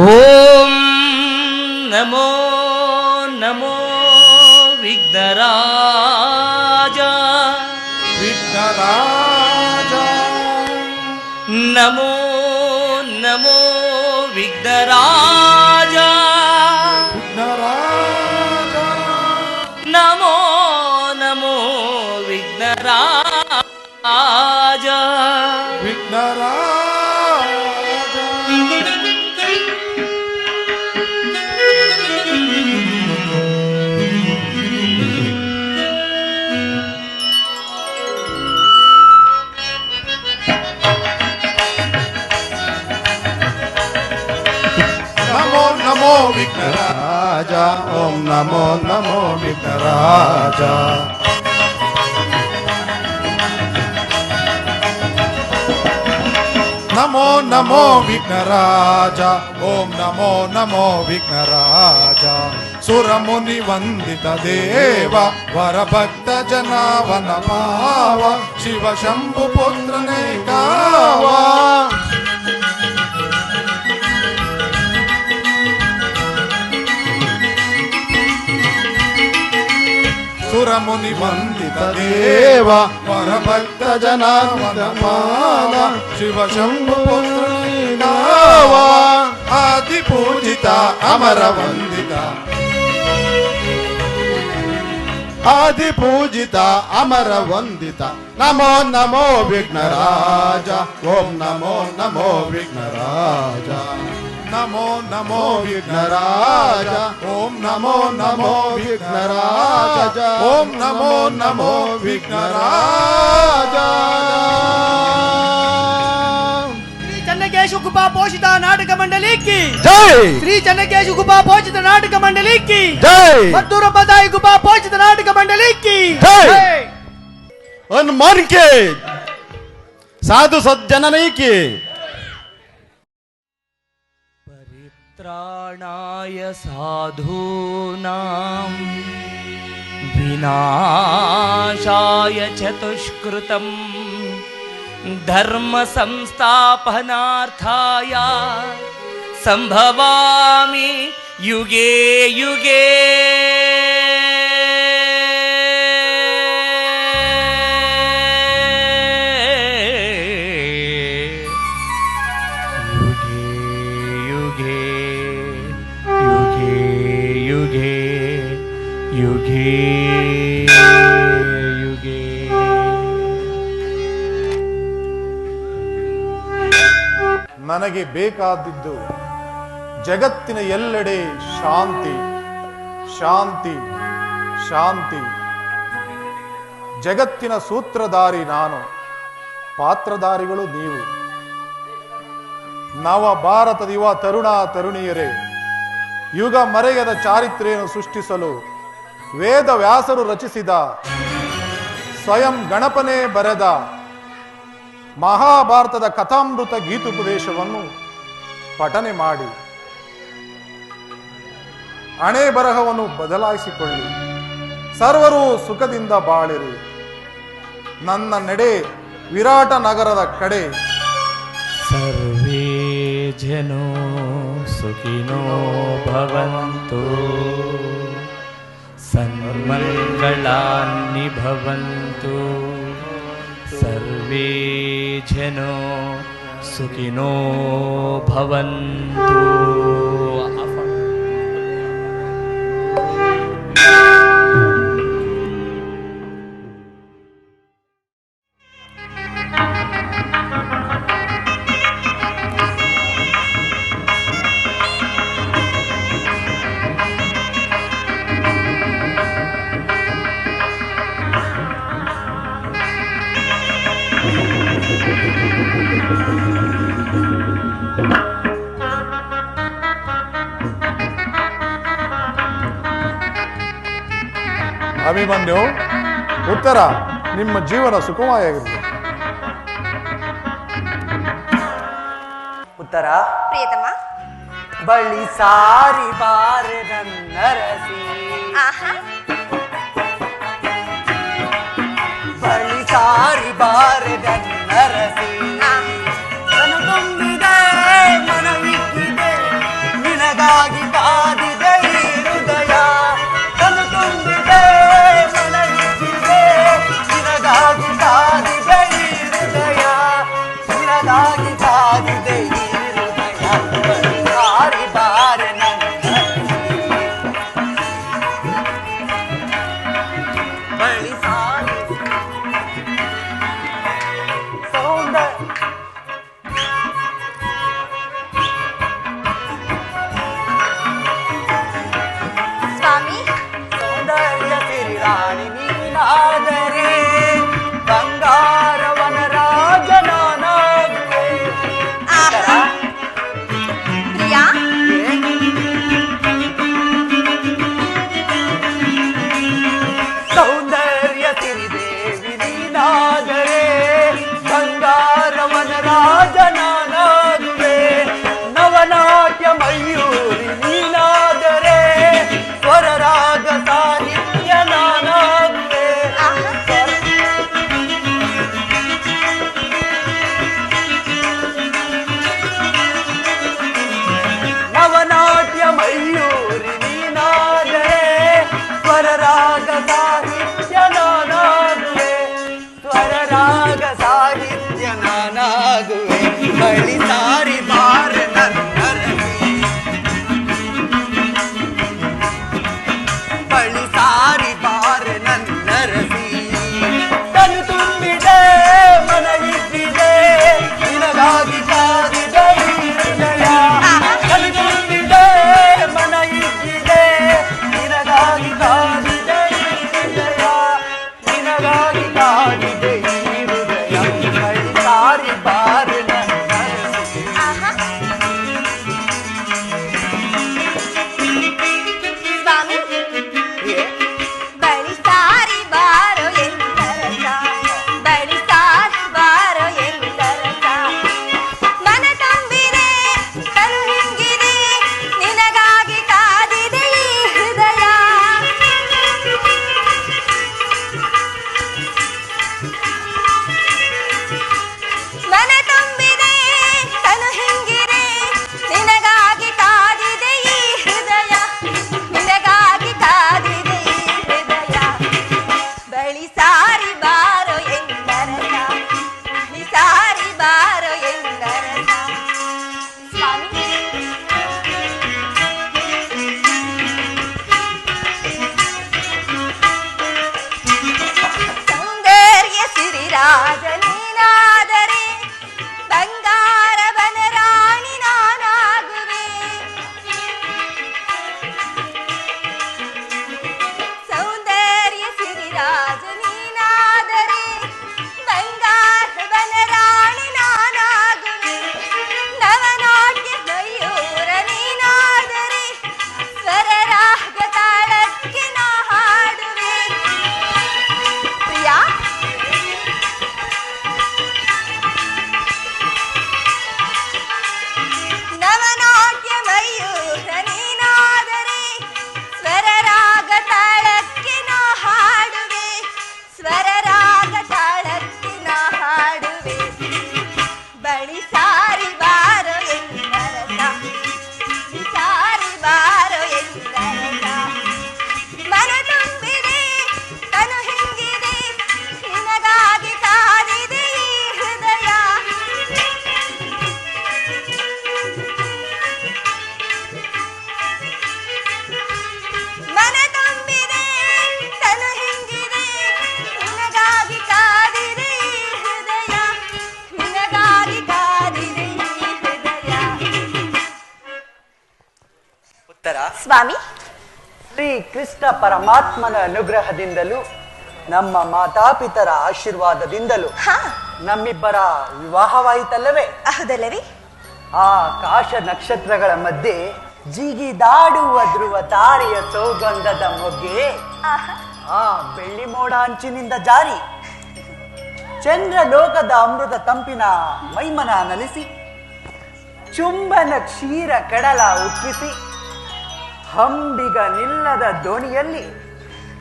ಓಂ ನಮೋ ನಮೋ ವಿಘ್ನರಾಜ ವಿಘ್ನರಾಜ ನಮೋ ನಮೋ ವಿಘ್ನರಾಜ ವಿಘ್ನರಾಜ ನಮೋ ನಮೋ ವಿಘ್ನರಾಜ ವಿಘ್ನರಾಜ नमो विघ्नराज ओम नमो नमो विघ्नराज नमो नमो विघ्नराज ओम नमो नमो विघ्नराज सुरमुनि वंदित देव वरभक्त जनावन पाव शिव शंभु पुत्र ने गावा सुरमुनि वंदित देव वरभक्त जनावन पाव शिव शंभु पुत्र गावा आदि पूजिता अमर वंदिता आदि पूजिता अमर वंदिता नमो नमो विघ्नराज ओम नमो नमो विघ्नराज नमो नमो विघ्नराज ओम नमो नमो विघ्नराज ओम नमो नमो विघ्नराज श्री चन्नकेश गुफा पोषित नाटक मंडली की जय श्री चन्नकेश गुफा पोषित नाटक मंडली की जय मधुर बदाई गुफा पोषित नाटक मंडली की जय हनुमान के साधु सज्जननी की परित्राणाय साधूनां विनाशाय चतुष्कृतं धर्म संस्थापनार्थाय संभवामि युगे युगे युगे युगे ನನಗೆ ಬೇಕಾದದ್ದು ಜಗತ್ತಿನ ಎಲ್ಲೆಡೆ ಶಾಂತಿ ಶಾಂತಿ ಶಾಂತಿ. ಜಗತ್ತಿನ ಸೂತ್ರಧಾರಿ ನಾನು, ಪಾತ್ರಧಾರಿಗಳು ನೀವು. ನವ ಭಾರತದ ಯುವ ತರುಣ ತರುಣಿಯರೇ, ಯುಗ ಮರೆಯದ ಚಾರಿತ್ರೆಯನ್ನು ಸೃಷ್ಟಿಸಲು ವೇದ ವ್ಯಾಸರು ರಚಿಸಿದ, ಸ್ವಯಂ ಗಣಪನೇ ಬರೆದ ಮಹಾಭಾರತದ ಕಥಾಮೃತ ಗೀತೋಪದೇಶವನ್ನು ಪಠನೆ ಮಾಡಿ ಹಣೆ ಬರಹವನ್ನು ಬದಲಾಯಿಸಿಕೊಳ್ಳಿ. ಸರ್ವರು ಸುಖದಿಂದ ಬಾಳಿರಿ. ನನ್ನ ನಡೆ ವಿರಾಟ ನಗರದ ಕಡೆ. ಸರ್ವೇ ಜನೋ ಸುಖಿನೋ ಭವಂತು, ಸನ್ಮಂಗಳಾನಿ ಭವಂತು. ಸರ್ವೇ ಜನೋ ಸುಖಿನೋ ಭವಂತು. ಅಭಿಮನ್ಯು, ಉತ್ತರ ನಿಮ್ಮ ಜೀವನ ಸುಖಮಯವಾಗಿರಲಿ. ಉತ್ತರ ಪ್ರಿಯತಮ. ಬಳಿ ಸಾರಿ ಬಾರೆ ನನ್ನರಸಿ, ಆಹಾ, ಬಳಿ ಸಾರಿ ಬಾರೆ ನನ್ನರಸಿ, ತನು ತುಂಬಿದೆ ಮನ ಹಿಗ್ಗಿದೆ ನಿನಗಾಗಿ ಕಾದಿದೆ ಈ ಹೃದಯ, ತನು ತುಂಬಿದೆ ಮನ ಹಿಗ್ಗಿದೆ ನಿನಗಾಗಿ ಕಾದಿದೆ ಈ ಹೃದಯ, ನಿನಗಾಗಿ ಕಾದಿದೆ ಈ ಹೃದಯ, ಬಳಿ ಸಾರಿ ಬಾರೆ ನನ್ನರಸಿ, ಬಳಿ ಸಾರಿ ಸ್ವಾಮಿ. ಸೌಂದರ್ಯ ಸಿರಿರಾಣಿ ನೀನಾದರೆ ಬಂಗಾರವನ ರಾಜನಾನಾಗುವೆ. ಆಹಾ, ಪ್ರಿಯ. ಸೌಂದರ್ಯ ಸಿರಿದೇವಿ ನೀನಾದರೆ ಬಂಗಾರವನ ರಾಜನಾನಾಗುವೆ. ನವನಾಟ್ಯ ಮಯೂರಿ ನೀನಾದರೆ ಸ್ವರರಾಗ ಸಾಹಿತ್ಯ ನಾನಾಗುವೆ. ನವನಾಟ್ಯ ಮಯೂರಿ ನೀನಾದರೆ ಸ್ವರರಾಗ ಸಾಹಿತ್ಯ ನಾನಾಗುವೆ, ಸ್ವರರಾಗ ಸಾಹಿತ್ಯ ನಾನಾಗುವೆ. ಬಳಿ ಸಾರಿ ಬಾರೆ ನನ್ನರಸಿ, ಬಳಿ ಸಾರಿ ಬಾರೆ ನನ್ನರಸಿ, ತನು ತುಂಬಿದೆ ಮನ ಹಿಗ್ಗಿದೆ ನಿನಗಾಗಿ ಕಾದಿದೆ ಈ ಹೃದಯ, ತನು ತುಂಬಿದೆ ಮನ ಹಿಗ್ಗಿದೆ ನಿನಗಾಗಿ ಕಾದಿದೆ ಈ ಹೃದಯ, ನಿನಗಾಗಿ ಕಾದಿದೆ ಈ ಹೃದಯ, ಬಳಿ ಸಾರಿ ಬಾರೆ ನನ್ನರಸಿ. ಆಹಾ. ಸ್ವಾಮಿ, ಬಳಿ ಸಾರಿ ಬಾರೋ ಎಂದರಸ, ಬಳಿ ಸಾರಿ ಬಾರೋ ಎಂದರಸ, ಮನ ತುಂಬಿದೆ ತನು ಹಿಂಗಿದೆ ನಿನಗಾಗಿ ಕಾದಿದೆ ಈ ಹೃದಯ, ಮನ ತುಂಬಿದೆ ತನು ಹಿಂಗಿದೆ ನಿನಗಾಗಿ ಕಾದಿದೆ ಈ ಹೃದಯ, ನಿನಗಾಗಿ ಕಾದಿದೆ ಈ ಹೃದಯ, ಬಳಿ ಸಾರಿ ಬಾರೋ ಎಂದರಸ, ಬಳಿ ಸಾರಿ ಬಾರೋ ಎಂದರಸ. ಸ್ವಾಮಿ. ಸೌಂದರ್ಯ ಸಿರಿರಾಜ ನೀನಾದರೆ ಬಂಗಾರವನ ರಾಣಿ ನಾನಾಗುವೆ. ಸೌಂದರ್ಯ ಸಿರಿರಾಜ ನೀನಾದರೆ ಬಂಗಾರವನ ರಾಣಿ ನಾನಾಗುವೆ. ನವನಾಟ್ಯ ಮಯೂರ ನೀನಾದರೆ ಸ್ವರರಾಗ ತಾಳಕ್ಕೆ ನಾ ಹಾಡುವೆ. ಪ್ರಿಯ. ನವನಾಟ್ಯ ಮಯೂರ ನೀನಾದರೆ ಸ್ವರರಾಗ ತಾಳಕ್ಕೆ ನಾ ಹಾಡುವೆ, ಸ್ವರರಾಗ ತಾಳಕ್ಕೆ ನಾ ಹಾಡುವೆ. ಬಳಿ ಸಾರಿ ಬಾರೋ ಎಂದರಸ, ಬಳಿ ಸಾರಿ ಬಾರೋ ಎಂದರಸ, ಮನ ತುಂಬಿದೆ ತನು ಹಿಂಗಿದೆ ನಿನಗಾಗಿ ಕಾದಿದೆ ಈ ಹೃದಯ, ಮನ ತುಂಬಿದೆ ತನು ಹಿಂಗಿದೆ ನಿನಗಾಗಿ ಕಾದಿದೆ ಈ ಹೃದಯ, ನಿನಗಾಗಿ ಕಾದಿದೆ ಈ ಹೃದಯ. ಉತ್ತರ ಸ್ವಾಮಿ. ಶ್ರೀ ಕೃಷ್ಣ ಪರಮಾತ್ಮನ ಅನುಗ್ರಹದಿಂದಲೂ ನಮ್ಮ ಮಾತಾಪಿತರ ಆಶೀರ್ವಾದದಿಂದಲೂ ಹಾ, ನಮ್ಮಿಬ್ಬರ ವಿವಾಹವಾಯಿತಲ್ಲವೇ? ಹೌದಲ್ಲವೇ? ಆ ಆಕಾಶ ನಕ್ಷತ್ರಗಳ ಮಧ್ಯೆ ಜಿಗಿದಾಡುವ ಧ್ರುವ ತಾರೆಯ ಸೌಗಂಧದ ಮೊಗ್ಗೆ ಆಹಾ, ಆ ಬೆಳ್ಳಿ ಮೋಡ ಅಂಚಿನಿಂದ ಜಾರಿ ಚಂದ್ರ ಲೋಕದ ಅಮೃತ ತಂಪಿನ ಮೈಮನ ನಲಿಸಿ ಚುಂಬನ ಕ್ಷೀರ ಕಡಲ ಉಕ್ಕಿಸಿ ಹಂಬಿಗ ನಿಲ್ಲದ ದೋಣಿಯಲ್ಲಿ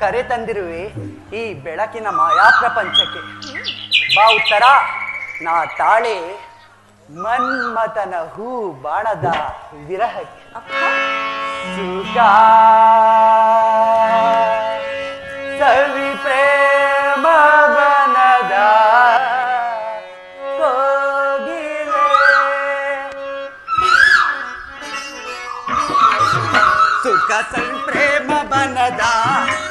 ಕರೆ ತಂದಿರುವೆ ಈ ಬೆಳಕಿನ ಮಾಯಾ ಪ್ರಪಂಚಕ್ಕೆ. ಬಾ ಉತ್ತರ, ನಾ ತಾಳೆ ಮನ್ಮಥನ ಹೂ ಬಾಣದ ವಿರಹಕ್ಕೆ. ಸುಖ ಸವಿ ಪ್ರೇಮ ಬನದ ಕೋಗಿಲೆ. ಸುಖ ಸವಿ ಪ್ರೇಮ ಬನದ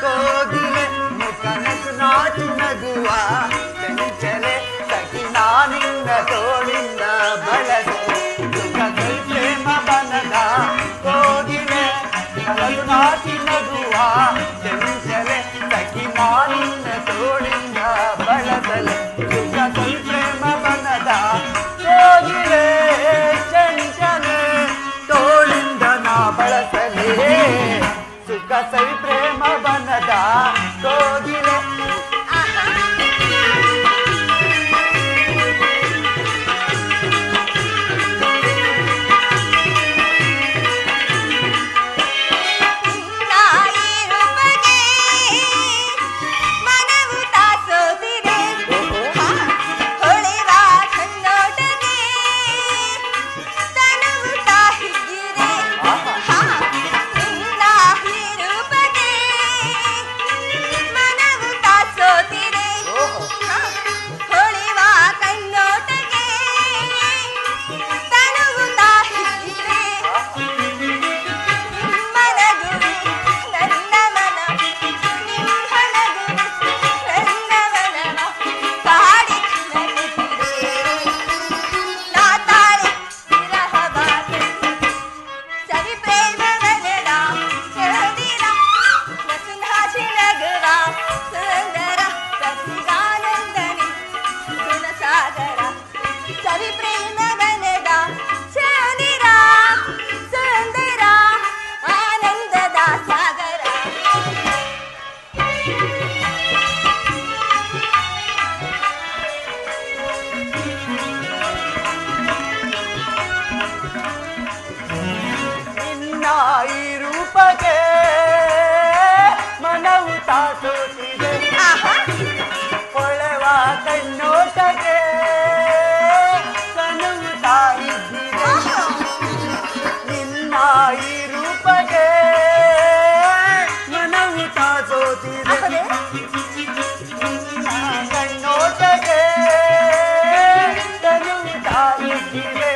ಕೋಗಿಲೆ ಮುಖನಸು ನಾಚು ನಗುವ ಚಂಚಲೆ ಸಖಿ ನಾನಿನ್ನ ತೋಳಿಂದ ಬಳಸೆ. ಸುಖ ಸವಿ ಪ್ರೇಮ ಬನದ ಕೋಗಿಲೆ ಕಲಲು ನಾಚಿ ನಗುವ ಚಂಚಲೆ ಸಖಿ ನಾನಿನ್ನ ತೋಳಿಂದ ಬಳಸಲೆ. ಸುಖ ಸವಿ ಪ್ರೇಮ ಬನದ ಕೋಗಿಲೆ ಚಂಚಲೆ ತೋಳಿಂದ ನಾ ಬಳಸಲೆ. ಸುಖ ಸವಿ ಪ್ರೇಮ ಬನದ ಕೋಗಿಲೆ. ಈ ರೂಪಕ್ಕೆ ಮನವು ತಾಸುತ್ತಿದೆ. ಹೊಳೆವ ಕಣ್ಣೋಟಕ್ಕೆ ಕನವು ತಾಯಿದ್ದಿದೆ. ನಿನ್ನ ಈ ರೂಪಕ್ಕೆ ಮನವು ತಾಸೋತಿದೆ. ನಿನ್ನ ಕಣ್ಣೋಟಕ್ಕೆ ಕನವು ತಾಯಿದ್ದಿದೆ.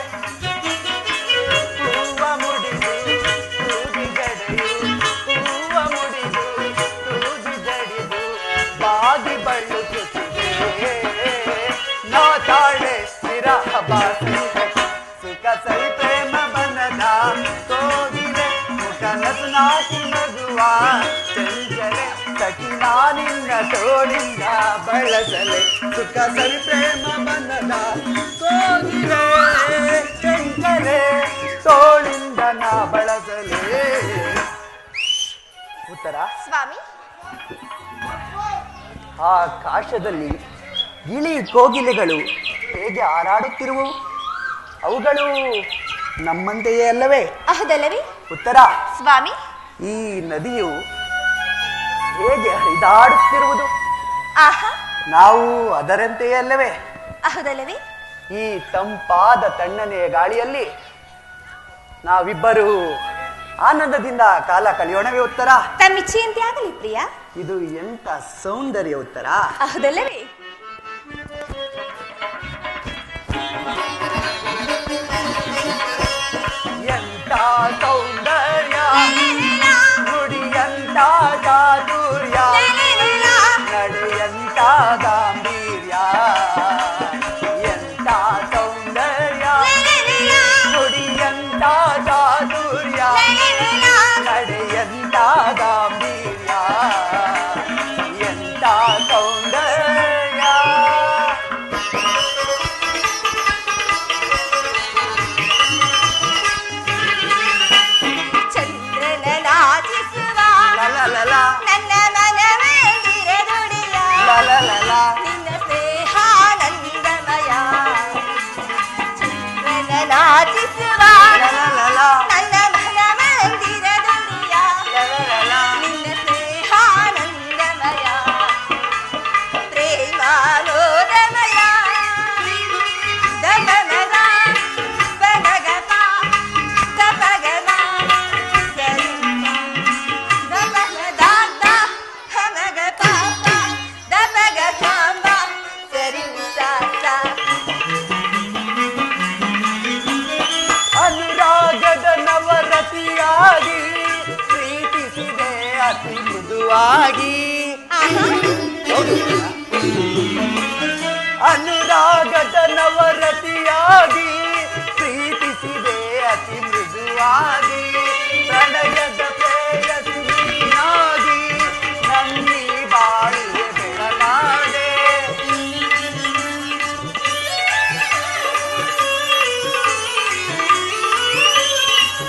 ಸುಖ ಸವಿ ಪ್ರೇಮ ಬನದ ಕೋಗಿಲೆ ಮುಖನಸು ನಾಚಿ ನಗುವ ಚಂಚಲೆ ಸಖಿ ನಾನಿನ್ನ ತೋಳಿಂದ ಬಳಸಲೆ. ಸುಖ ಸವಿ ಪ್ರೇಮ ಬನದ ಕೋಗಿಲೆ ಚಂಚಲೆ ತೋಳಿಂದ ನಾ ಬಳಸಲೆ. ಉತ್ತರ, ಸ್ವಾಮಿ, ಆಕಾಶದಲ್ಲಿ ಗಿಳಿ ಕೋಗಿಲೆಗಳು ಹೇಗೆ ಹಾರಾಡುತ್ತಿರುವವು? ಅವುಗಳು ನಮ್ಮಂತೆಯೇ ಅಲ್ಲವೇ? ಹೌದಲ್ಲವೇ? ಉತ್ತರ, ಸ್ವಾಮಿ, ಈ ನದಿಯು ಹೇಗೆ ಹರಿದಾಡುತ್ತಿರುವುದು? ಆಹಾ, ನಾವು ಅದರಂತೆಯೇ ಅಲ್ಲವೇ? ಹೌದಲ್ಲವೇ? ಈ ತಂಪಾದ ತಣ್ಣನೆಯ ಗಾಳಿಯಲ್ಲಿ ನಾವಿಬ್ಬರು ಆನಂದದಿಂದ ಕಾಲ ಕಳೆಯೋಣವೇ? ಉತ್ತರ, ತಮ್ಮಿಚ್ಛೆಯಂತೆ ಆಗಲಿ ಪ್ರಿಯ. ಇದು ಎಂತ ಸೌಂದರ್ಯ! ಉತ್ತರ, ಹೌದಲ್ಲವೇ? ಎಂತ ಸೌಂದರ್ಯ, ನುಡಿಯಂತ ಚಾತುರ್ಯ, ನಡೆಯಂತ ಗಾಂಭೀರ್ಯ. ಎಂತ ಸೌಂದರ್ಯ, ನುಡಿಯಂತ ಚಾತುರ್ಯ, ನಡೆಯಂತ ಗಾಂಭೀರ್ಯ. ಎಂತ ಸೌಂದರ್ಯ. ನನ್ನ ಮನವೇ ಗಿರದುಡಿಯ ನಿನ್ನ ಸ್ನೇಹಾನಂದಮಯ. ಚಂದ್ರನ ನಾಚಿಸುವ ಲಲಲಲ, ನನ್ನ ಮನ ಮಂದಿರದೊಡೆಯ ಲಲಲಲ, ನಿನ್ನ ಸ್ನೇಹಾನಂದಮಯ ಪ್ರೇಮಾನೋದಮಯ ದಮನದ ಬನಗಪ ಕಪಗಮ ಸರಿಮ ದಮನದ ಹಮಗ ಪಾಪ ದಮಗ ಸಾಂಬ ಸರಿಮ ಸಾಸ ಅನುರಾಗದ ನವರತಿಯಾಗಿ ಪ್ರೀತಿಸಿದೆ ಅತಿ ಮೃದುವಾಗಿ. ಅನುರಾಗದ ನವರತಿಯಾಗಿ ಪ್ರೀತಿಸಿದೆ ಅತಿ ಮೃದುವಾಗಿ. ಪ್ರಣಯದ ಪ್ರೇಯಸಿ ನೀನಾಗಿ ನನ್ನಿ ಬಾಳಿಗೆ ಬೆಳಗಾದೆ.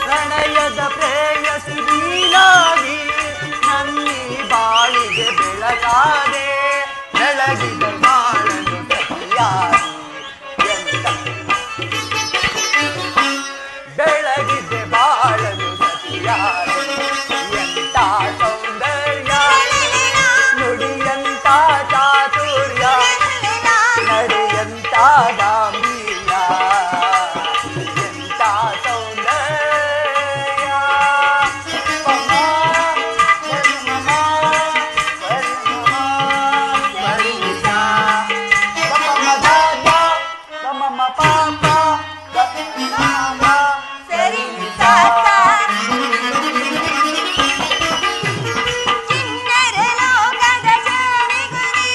ಪ್ರಣಯದ ಪ್ರೇಯಸಿ ನೀನಾಗಿ ನನ್ನಿ ಬಾಳಿಗೆ ಬೆಳಗಾದೆ. ಬೆಳಗಿದ ಬಾಳನು ಸತಿಯಾಗಿ ಎಂತ ಬೆಳಗಿದ ಬಾಳನು ಸತಿಯಾಗಿ ಎಂತ ಸೌಂದರ್ಯ ನುಡಿಯಂತ ಚಾತುರ್ಯ ನಡೆಯಂತ ಗಾಂಭೀರ್ಯ ಎಂತ ಸೌಂದರ್ಯ. ಪಮ, ಪರಿಮಮ, ಪರಿಮಮ, ಪರಿಮಿತ. ಪಮಮದಾದ, ಪಮಮ ಪಾಪ, ಗಮಮ, ಸರಿಮಿತ. ಚಿನ್ನರ ಲೋಕದ ಜಾಣಿಗುರಿ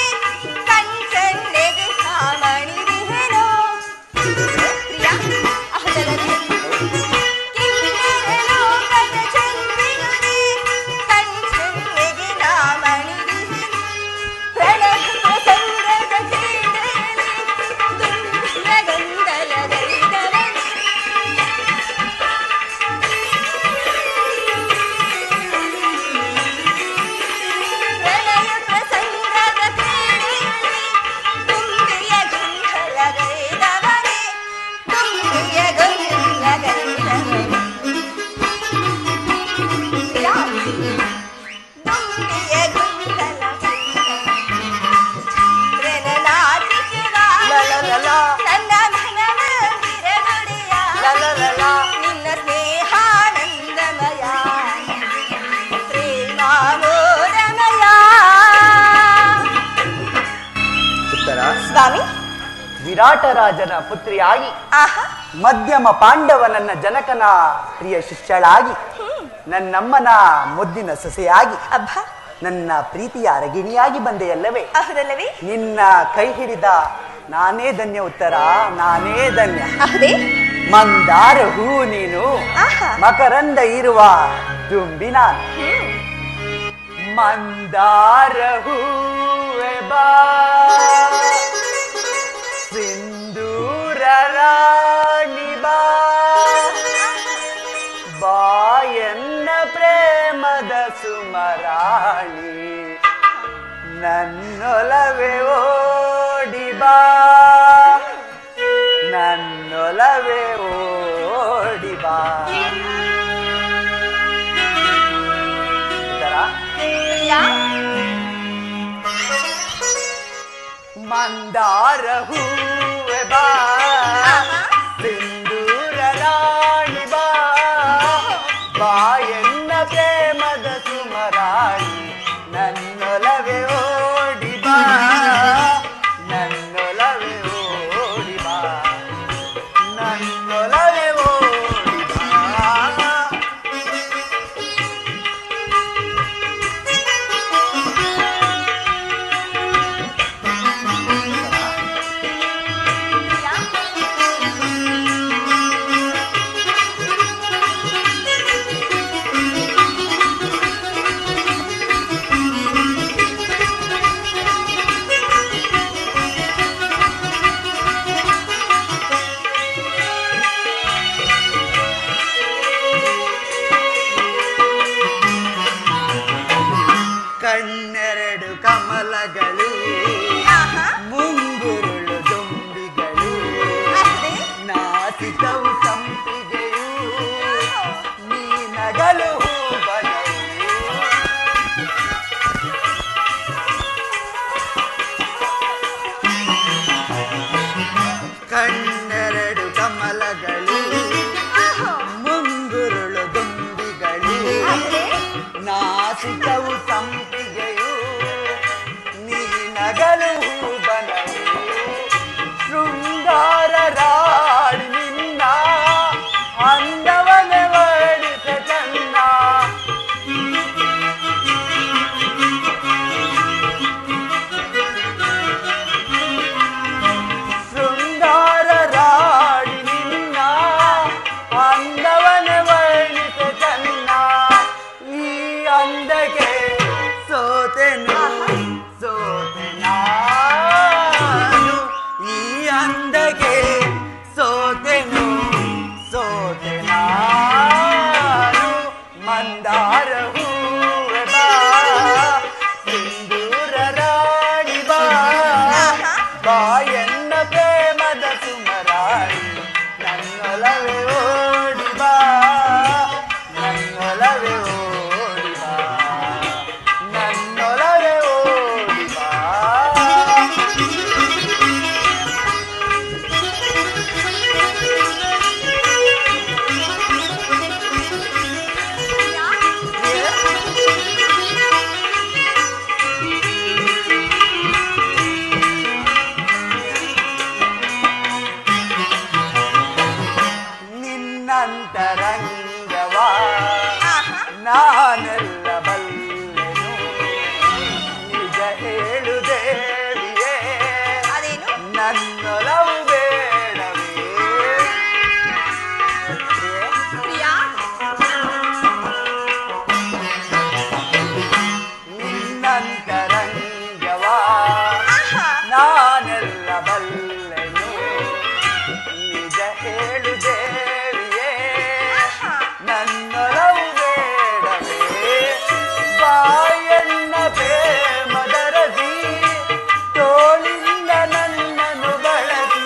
ಕಣ್ಸಣ್ಣೆಗೆ ಸಾಮಣಿದಿಹೆನೋ ಪ್ರಿಯ ಅಹದಲನೆ ಕಿನ್ನರ ಲೋಕದ ಚಂದ್ರಿಗುರಿ ಕಣ್ಸಣ್ಣೆಗೆ ನಾಮಣಿದಿಹೆನೋ ಪ್ರಣಯ ಸಂಗದ ಕ್ರೀಡೆಯಲ್ಲಿ ದುಂಬಿಯ ಗಂಧಲದೈದವನೇ ಪ್ರಣಯ ಪ್ರಸಂಗದ ಕ್ರೀಡೆಯಲ್ಲಿ ತುಂಬಿಯ ಗಂಧಲಗೈದವನೇ ತುಂಬಿಯ ಗಂಧಲಗೈದವನೇ ಪ್ರಿಯ ತುಂಬಿಯ ಗಂಧಲಗೈದವನೇ ನಾಚಿಸುವ ಲಲಲಲ, ನನ್ನ ಮನ ಮಂದಿರದೊಡೆಯ ಲಲಲಲ, ನಿನ್ನ ಸ್ನೇಹಾನಂದಮಯ ಪ್ರೇಮಾನೋದಮಯ. ಉತ್ತರ ಸ್ವಾಮಿ ವಿರಾಟ ರಾಜನ ಪುತ್ರಿಯಾಗಿ ಆಹಾ ಮಧ್ಯಮ ಪಾಂಡವನನ್ನ ಜನಕನ ಪ್ರಿಯ ಶಿಷ್ಯಳಾಗಿ ನನ್ನಮ್ಮನ ಮುದ್ದಿನ ಸೊಸೆಯಾಗಿ ಅಬ್ಬ ನನ್ನ ಪ್ರೀತಿಯ ಅರಗಿಣಿಯಾಗಿ ಬಂದೆಯಲ್ಲವೇ. ಅಹುದಲ್ಲವೇ ನಿನ್ನ ಕೈ ಹಿಡಿದ ನಾನೇ ಧನ್ಯ. ಉತ್ತರ ನಾನೇ ಧನ್ಯ. ಅಹುದೇ ಮಂದಾರ ಹೂ ನೀನು, ಆಹಾ ಮಕರಂದ ಇರುವ ದುಂಬಿ ನಾನು. ಮಂದಾರ ಹೂವೆ ಬಾ ಸಿಂಧೂರ ರಾಣಿ ಬಾ ಬಾಯನ್ನ ಪ್ರೇಮದ ಸುಮರಾಣಿ ನನ್ನೊಲವೇ ಓಡಿ ಬಾ ನನ್ನೊಲವೇ ಓಡಿ ಬಾ. ಉತ್ತರ ಪ್ರಿಯ ಮಂದಾರ ಹೂವೆ ಬಾ ಆಹಾ ಸಿಂಧೂರ ರಾಣಿ ಬಾ ಬಾಯನ್ನ ಪ್ರೇಮದ ಸುಮರಾಣಿ ನನ್ನೊಲವೇ ಓಡಿ ಬಾ ನನ್ನೊಲವೇ ಓಡಿ ಬಾ ನನ್ನೊಲವೇ ಓಡಿ ಬಾ. ಕಣ್ಣೆರಡು ಕಮಲಗಳು ಆಹಾ ಮುಂಗುರುಳು ದುಂಬಿಗಳು ಅಹುದೇ ನಾಸಿಕವು ನಿನ್ನಂತರಂಗವಾ ನಾನೆಲ್ಲ ಬಲ್ಲೆನು ನಿಜ ಹೇಳು ದೇವಿಯೇ ಅದೇನು ನನ್ನೊಲವು ಬೇಡವೇ ಪ್ರಿಯಾ ನಿನ್ನಂತರಂಗವಾ ನಾನೆಲ್ಲ ಬಲ್ಲೆನು ನಿಜ ಹೇಳು ದೇವಿಯೇ ನನ್ನೊಲವು ಬೇಡವೇ ಬಾಯನ್ನ ಪ್ರೇಮದರದಿ ತೋಳಿಂದ ನನ್ನನ್ನು ಬಳಸಿ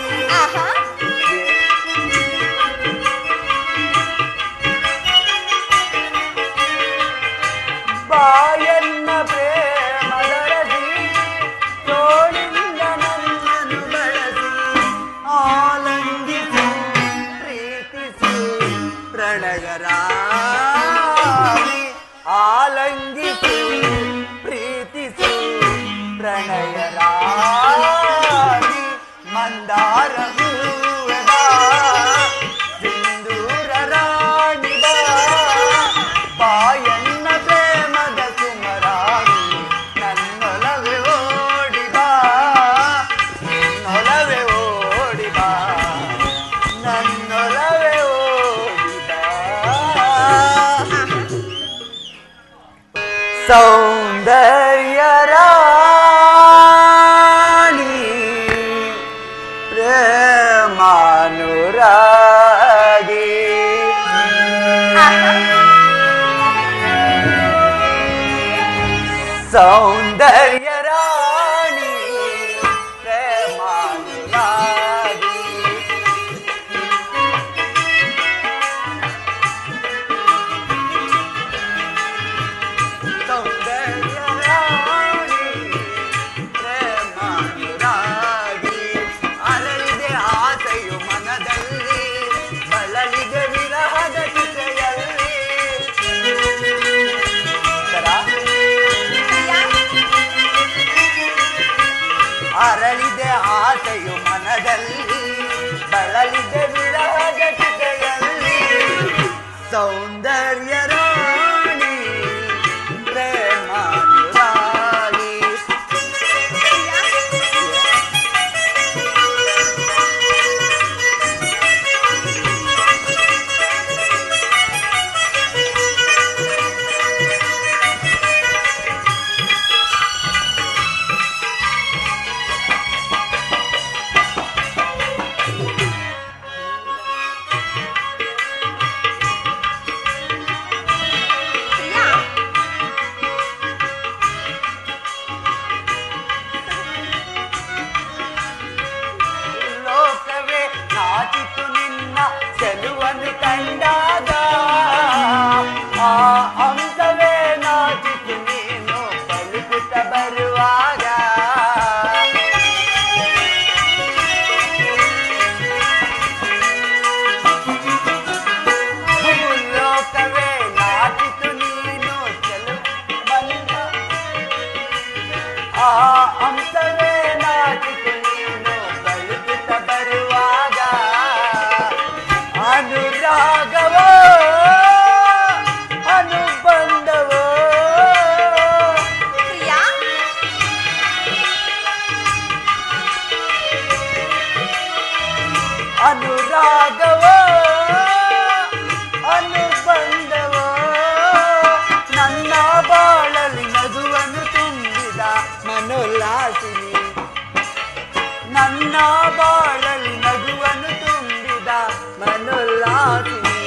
ಬಾಯನ್ನ ಪ್ರೇಮದರದಿ ತೋಳಿಂದ ನನ್ನನ್ನು ಬಳಸಿ ಆಲಂಗಿಸು ಪ್ರೀತಿಸು ಪ್ರಣಯರಾಣಿ ಆಲಂಗಿಸು ಪ್ರೀತಿಸು ಪ್ರಣಯರಾಣಿ ಮಂದಾರ ಹೂವೆದ ಸಿಂಧೂರ ರಾಣಿ ಬಾ ಬಾಯನ್ನ ಪ್ರೇಮದ ಸುಮರಾಣಿ ನನ್ನೊಲವೇ ಓಡಿ ಬಾ ನನ್ನೊಲವೇ ಓಡಿ ಬಾ ನನ್ನೊಲವೇ ಓಡಿ ಬಾ ಸೌಂದರ್ಯ ರಾಣಿ ಪ್ರೇಮಾನುರಾಗಿ ಸೌಂದರ್ಯ ರಾಣಿ ಪ್ರೇಮಾನುರಾಗಿ ಸೌಂದರ್ಯ ರಾಣಿ ಪ್ರೇಮಾನುರಾಗಿ ಅರಳಿದೆ ಆಸೆಯು ಮನದಲ್ಲಿ ಬಳಲಿದೆ ವಿರಹದ ಚಿತೆಯಲ್ಲಿ ಅರಳಿದೆ ಆಸೆಯು ಮನದಲ್ಲಿ ಬಳಲಿದೆ ವಿರಹದ ಚಿತೆಯಲ್ಲಿ ಸೌಂದರ್ಯ ರಾಣಿ ಪ್ರೇಮಾನುರಾಗಿ ಪ್ರಿಯಾ ಲೋಕವೇ ನಾಚಿತು ನಿನ್ನ ಚೆಲುವನ್ನು ಕಂಡಾಗ ಆ ಅಂಶವೇ ನಾಚಿತು ನೀನು ಬಲುಕುತ ಬರುವಾಗ ಲೋಕವೇ ನಾಚಿತು ನೀನು ಚೆಲುವ ಬಂದ ಆ ಅಂಶವೇ ನಾಚಿತು ನೀನು ಬಲುಕುತ ಬರುವಾಗ ಅನುರಾಗವೋ ಅನುಬಂಧವೋ ಪ್ರಿಯಾ ಅನುರಾಗವೋ ಅನುಬಂಧವೋ ನನ್ನ ಬಾಳಲಿ ನಗುವನ್ನು ತುಂಬಿದ ಮನೋಲ್ಲಾಸಿನಿ ನನ್ನ ಬಾಳಲಿ ನಗುವನ್ನು ತುಂಬಿದ ಮನೋಲ್ಲಾಸಿನಿ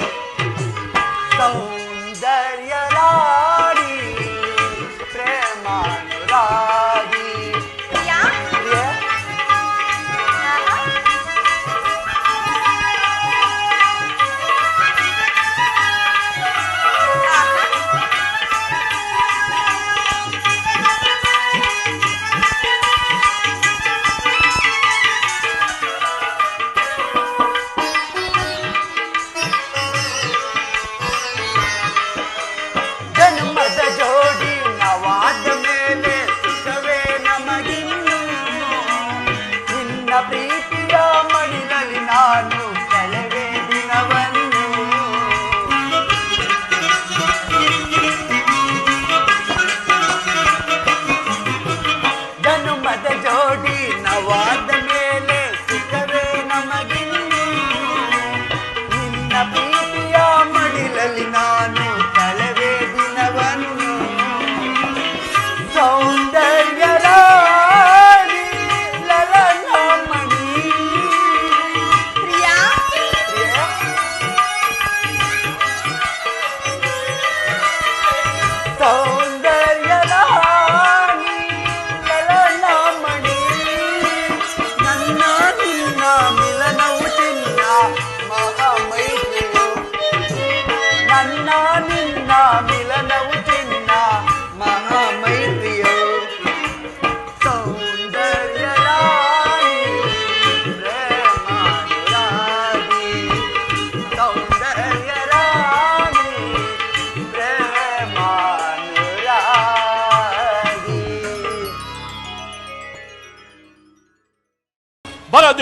ಸೌಂದರ್ಯ ರಾಣಿ ಪ್ರೇಮಾನುರಾಗಿ ಪ್ರಿಯಾ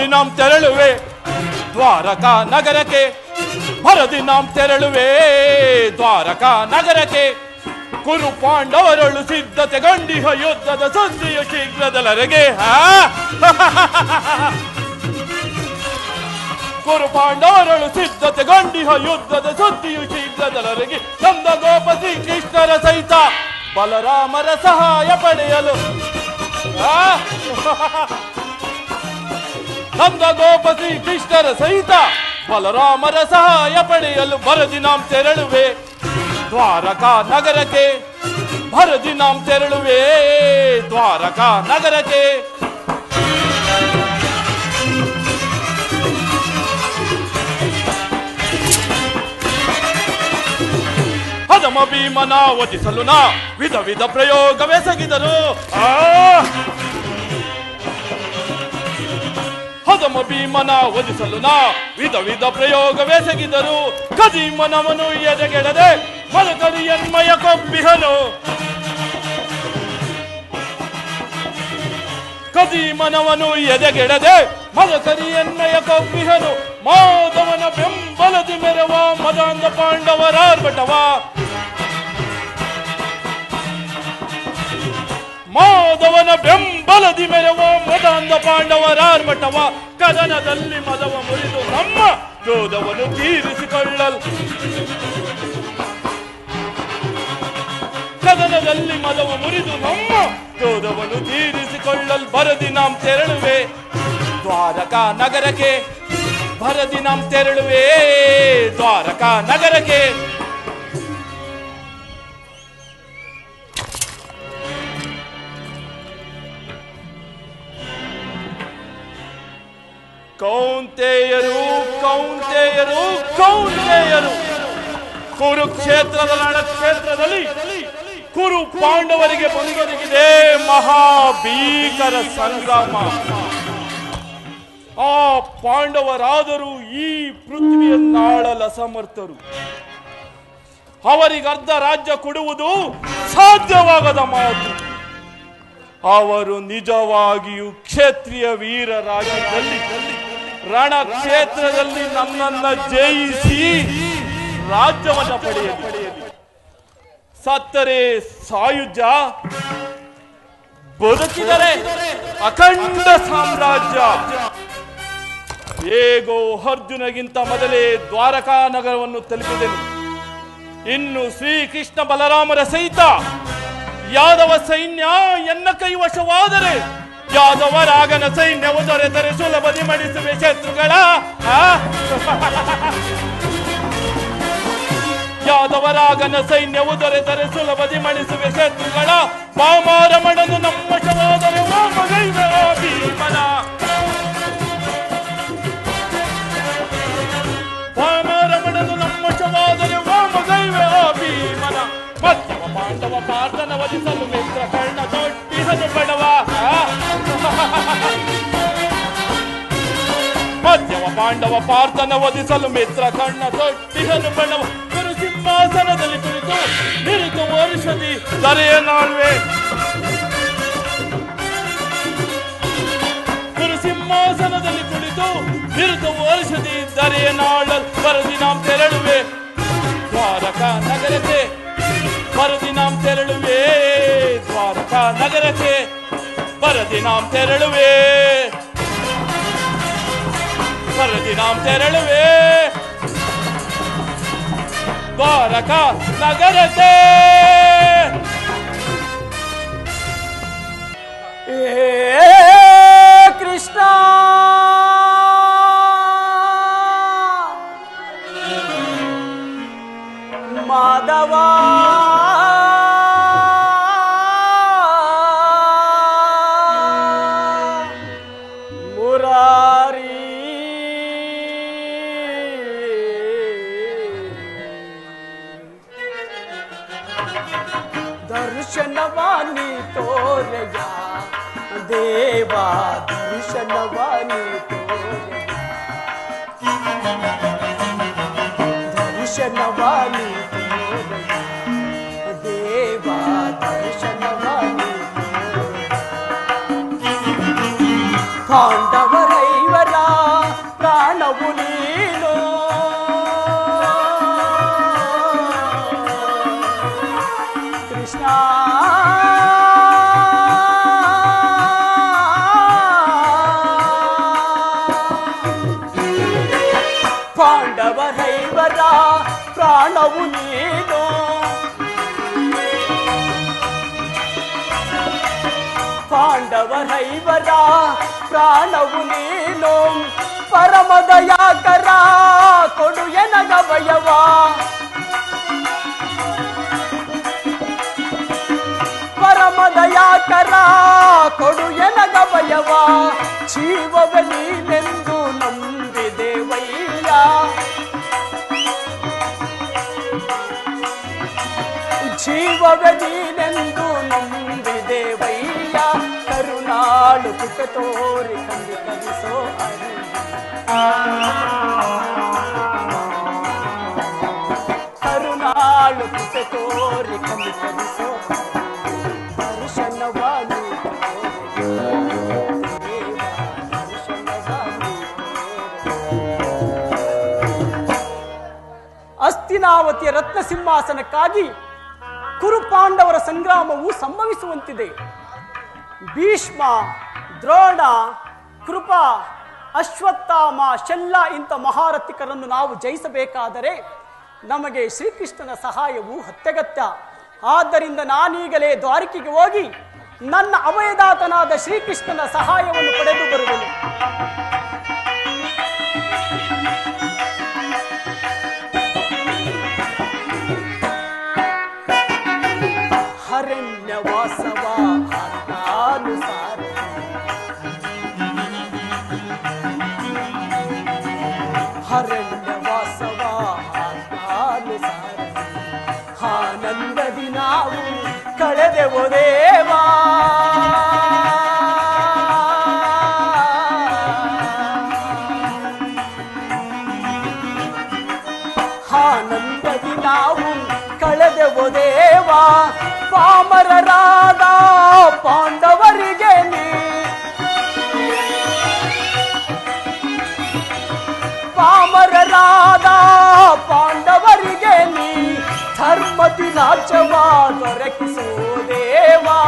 ಭರದಿನಾಂ ತೆರಳುವೆ ದ್ವಾರಕಾ ನಗರಕ್ಕೆ, ಭರದಿನಾಂ ತೆರಳುವೆ ದ್ವಾರಕಾ ನಗರಕ್ಕೆ. ಕುರು ಪಾಂಡವರಳು ಸಿದ್ಧತೆಗೊಂಡಿಹ ಯುದ್ಧದ ಸುದ್ದಿಯು ಶೀಘ್ರದವರೆಗೆ. ಕುರು ಪಾಂಡವರಳು ಸಿದ್ಧತೆಗೊಂಡಿಹ ಯುದ್ಧದ ಸುದ್ದಿಯು ಶೀಘ್ರದವರೆಗೆ. ನಂದ ಗೋಪ ಶ್ರೀಕೃಷ್ಣರ ಸಹಿತ ಬಲರಾಮರ ಸಹಾಯ ಪಡೆಯಲು, ನಂದ ಗೋಪ ಶ್ರೀಕೃಷ್ಣರ ಸಹಿತ ಬಲರಾಮರ ಸಹಾಯ ಪಡೆಯಲು ಭರದಿನಾಂ ತೆರಳುವೆ ದ್ವಾರಕಾ ನಗರಕ್ಕೆ, ಭರದಿನಾಂ ತೆರಳುವೆ ದ್ವಾರಕಾ ನಗರಕ್ಕೆ. ಹದಮ ಭೀಮನ ವಧಿಸಲು ನಾ ವಿಧ ವಿಧ ಪ್ರಯೋಗವೆಸಗಿದರು. ಹದಮ ಭೀಮನ ವಧಿಸಲು ನಾ ವಿಧ ವಿಧ ಪ್ರಯೋಗವೆಸಗಿದರು. ಕದೀಮನವನು ಎದೆಗೆಡದೆ ಮದಕರಿಯನ್ಮಯ ಕೊಬ್ಬಿಹನು, ಕದೀಮನವನು ಎದೆಗೆಡದೆ ಮದಕರಿಯನ್ಮಯ ಕೊಬ್ಬಿಹನು. ಮಾಧವನ ಬೆಂಬಲದಿ ಮೆರವ ಮದಾಂಧ ಪಾಂಡವರಾರ್ಭಟವ, ಮಾಧವನ ಬೆಂಬಲದಿ ಮೆರವ ಮದಾಂಧ ಪಾಂಡವರಾರ್ಭಟವ. ಕದನದಲ್ಲಿ ಮದವ ಮುರಿದು ನಮ್ಮ ಕ್ರೋಧವನ್ನು ತೀರಿಸಿಕೊಳ್ಳಲು, ಕದನದಲ್ಲಿ ಮದವ ಮುರಿದು ನಮ್ಮ ಕ್ರೋಧವನ್ನು ತೀರಿಸಿಕೊಳ್ಳಲು ಭರದಿನಾಂ ತೆರಳುವೆ ದ್ವಾರಕಾ ನಗರಕ್ಕೆ, ಭರದಿನಾಂ ತೆರಳುವೆ ದ್ವಾರಕಾ ನಗರಕ್ಕೆ. ಕೌಂತೆಯರು ಕೌಂತೆಯರು ಕೌಂತೆಯರು, ಕುರುಕ್ಷೇತ್ರದ ರಣಕ್ಷೇತ್ರದಲ್ಲಿ ಕುರು ಪಾಂಡವರಿಗೆ ಬಂದೊದಗಿದೆ ಮಹಾಭೀಕರ ಸಂಗ್ರಾಮ. ಆ ಪಾಂಡವರಾದರೂ ಈ ಪೃಥ್ವಿಯನ್ನಾಳಲ ಸಮರ್ಥರು. ಅವರಿಗರ್ಧ ರಾಜ್ಯ ಕೊಡುವುದು ಸಾಧ್ಯವಾಗದ ಮಾತು. ಅವರು ನಿಜವಾಗಿಯೂ ಕ್ಷೇತ್ರೀಯ ವೀರರಾಗಿದ್ದಲ್ಲಿ ರಣಕ್ಷೇತ್ರದಲ್ಲಿ ನನ್ನನ್ನ ಜಯಿಸಿ ರಾಜ್ಯವನ್ನು ಪಡೆಯಲಿ. ಸತ್ತರೆ ಸಾಯುಜ್ಯ, ಬದುಕಿದರೆ ಅಖಂಡ ಸಾಮ್ರಾಜ್ಯ. ಹೇಗೋ ಅರ್ಜುನಗಿಂತ ಮೊದಲೇ ದ್ವಾರಕಾ ನಗರವನ್ನು ತಲುಪಿದೆನು. ಇನ್ನು ಶ್ರೀಕೃಷ್ಣ ಬಲರಾಮರ ಸಹಿತ ಯಾದವ ಸೈನ್ಯ ಎನ್ನ ಕೈವಶವಾದರೆ ಯಾದವರಾಗನ ಸೈನ್ಯವು ದೊರೆತರೆ ಸುಲಭದಿ ಮಡಿಸುವೆ ಶತ್ರುಗಳ. ಯಾದವರಾಗನ ಸೈನ್ಯವು ದೊರೆತರೆ ಸುಲಭದಿ ಮಣಿಸುವೆ ಶತ್ರುಗಳ. ಪಾಮಾರಮಣನು ನಮ್ಮ ಶವಾದರೆ ವಾಮಗೈವೆ ಭೀಮನ, ಪಾಮಾರಮಣನು ನಮ್ಮ ಶವಾದರೆ ವಾಮಗೈವೆ ಭೀಮನ. ಮಧ್ಯಮ ಪಾಂಡವ ಪಾರ್ಥನ ವಧಿಸಲು ಮಿತ್ರ ಕರ್ಣ ತೊಟ್ಟಿಹನು ಬಡವ. ಮಧ್ಯಮ ಪಾಂಡವ ಪಾರ್ಥನ ವಧಿಸಲು ಮಿತ್ರ ಕರ್ಣ ತೊಟ್ಟಿಹನು ಬಡವ. ಸಿಂಹಾಸನದಲ್ಲಿ ಕುಳಿತು ನಿರುತು ವರ್ಷದಿ ದರೆಯ ನಾಳ್ವೆ, ಗುರು ಸಿಂಹಾಸನದಲ್ಲಿ ಕುಳಿತು ನಿರುತು ವರ್ಷದಿ ದರೆಯ ನಾಳಲ್ ಭರದಿನಾಂ ತೆರಳುವೆ ದ್ವಾರಕಾ ನಗರಕ್ಕೆ, ಭರದಿನಾಂ ತೆರಳುವೆ ದ್ವಾರಕಾ ನಗರಕ್ಕೆ, ಭರದಿನಾಂ ತೆರಳುವೆ, ಭರದಿನಾಂ ತೆರಳುವೆ ದ್ವಾರಕಾ ನಗರಕ್ಕೆ. ಕೃಷ್ಣ ಮಾಧವ ಮುರಾರಿ ದರ್ಶನವಾನಿ ತೋರಯ ದೇವಾ, ದರ್ಶನವಾನಿ ತೋರಯ, ದರ್ಶನವಾನಿ ತೋರಯ ದೇವಾ, ದರ್ಶನವಾನಿ ತೋರಯ. ಪಾಂಡವರೈವರ ಪಾಂಡವರೈವರ ಪ್ರಾಣವು ನೀನು. ಪಾಂಡವರೈವರ ಪ್ರಾಣವು ನೀನು. ಪರಮದಯಾಕರ ಕೊಡು ಎನಗವಯವ. ಪರಮದಯಾಕರ ಕೊಡು ಎನಗವಯವ. ಜೀವವೇ ನೀನೆಂದು ನಂಬಿದೆವಯ್ಯ. ಜೀವವೇ ನೀನೆಂದು ನಂಬಿದೆವಯ್ಯ. ಕರುಣಾಳು ಕೃಪೆ ತೋರಿ ಕಂದಿಕರಿಸೋ ಹರಿ. ಕರುಣಾಳು ಕೃಪೆ ತೋರಿ ಕಂದಿಕರಿಸೋ ದರ್ಶನವಾನು ಹಸ್ತಿನಾವತಿಯ ರತ್ನ ಸಿಂಹಾಸನಕ್ಕಾಗಿ ಕುರುಪಾಂಡವರ ಸಂಗ್ರಾಮವು ಸಂಭವಿಸುವಂತಿದೆ. ಭೀಷ್ಮ, ದ್ರೋಣ, ಕೃಪಾ, ಅಶ್ವತ್ಥಾಮ, ಶಲ್ಯ ಇಂಥ ಮಹಾರಥಿಕರನ್ನು ನಾವು ಜಯಿಸಬೇಕಾದರೆ ನಮಗೆ ಶ್ರೀಕೃಷ್ಣನ ಸಹಾಯವು ಅತ್ಯಗತ್ಯ. ಆದ್ದರಿಂದ ನಾನೀಗಲೇ ದ್ವಾರಕೆಗೆ ಹೋಗಿ ನನ್ನ ಅಭಯದಾತನಾದ ಶ್ರೀಕೃಷ್ಣನ ಸಹಾಯವನ್ನು ಪಡೆದು ಬರುವೆನು. ಅರಣ್ಯವಾಸವ ಆಜ್ಞಾನುಸಾರ. ಅರಣ್ಯವಾಸವ ಆಜ್ಞಾನುಸಾರ. ಆನಂದದಿ ನಾವು ಕಳೆದೆವು ದೇವಾ. ಆನಂದದಿ ನಾವು ಕಳೆದೆವು ದೇವಾ. ಪಾಮರರಾದ ಪಾಂಡವರಿಗೆ ನೀ ಪಾಮರರಾದ ಪಾಂಡವರಿಗೆ ನೀ ಧರ್ಮದಿ ರಾಜ್ಯವ ದೊರಕಿಸೋ ದೇವಾ.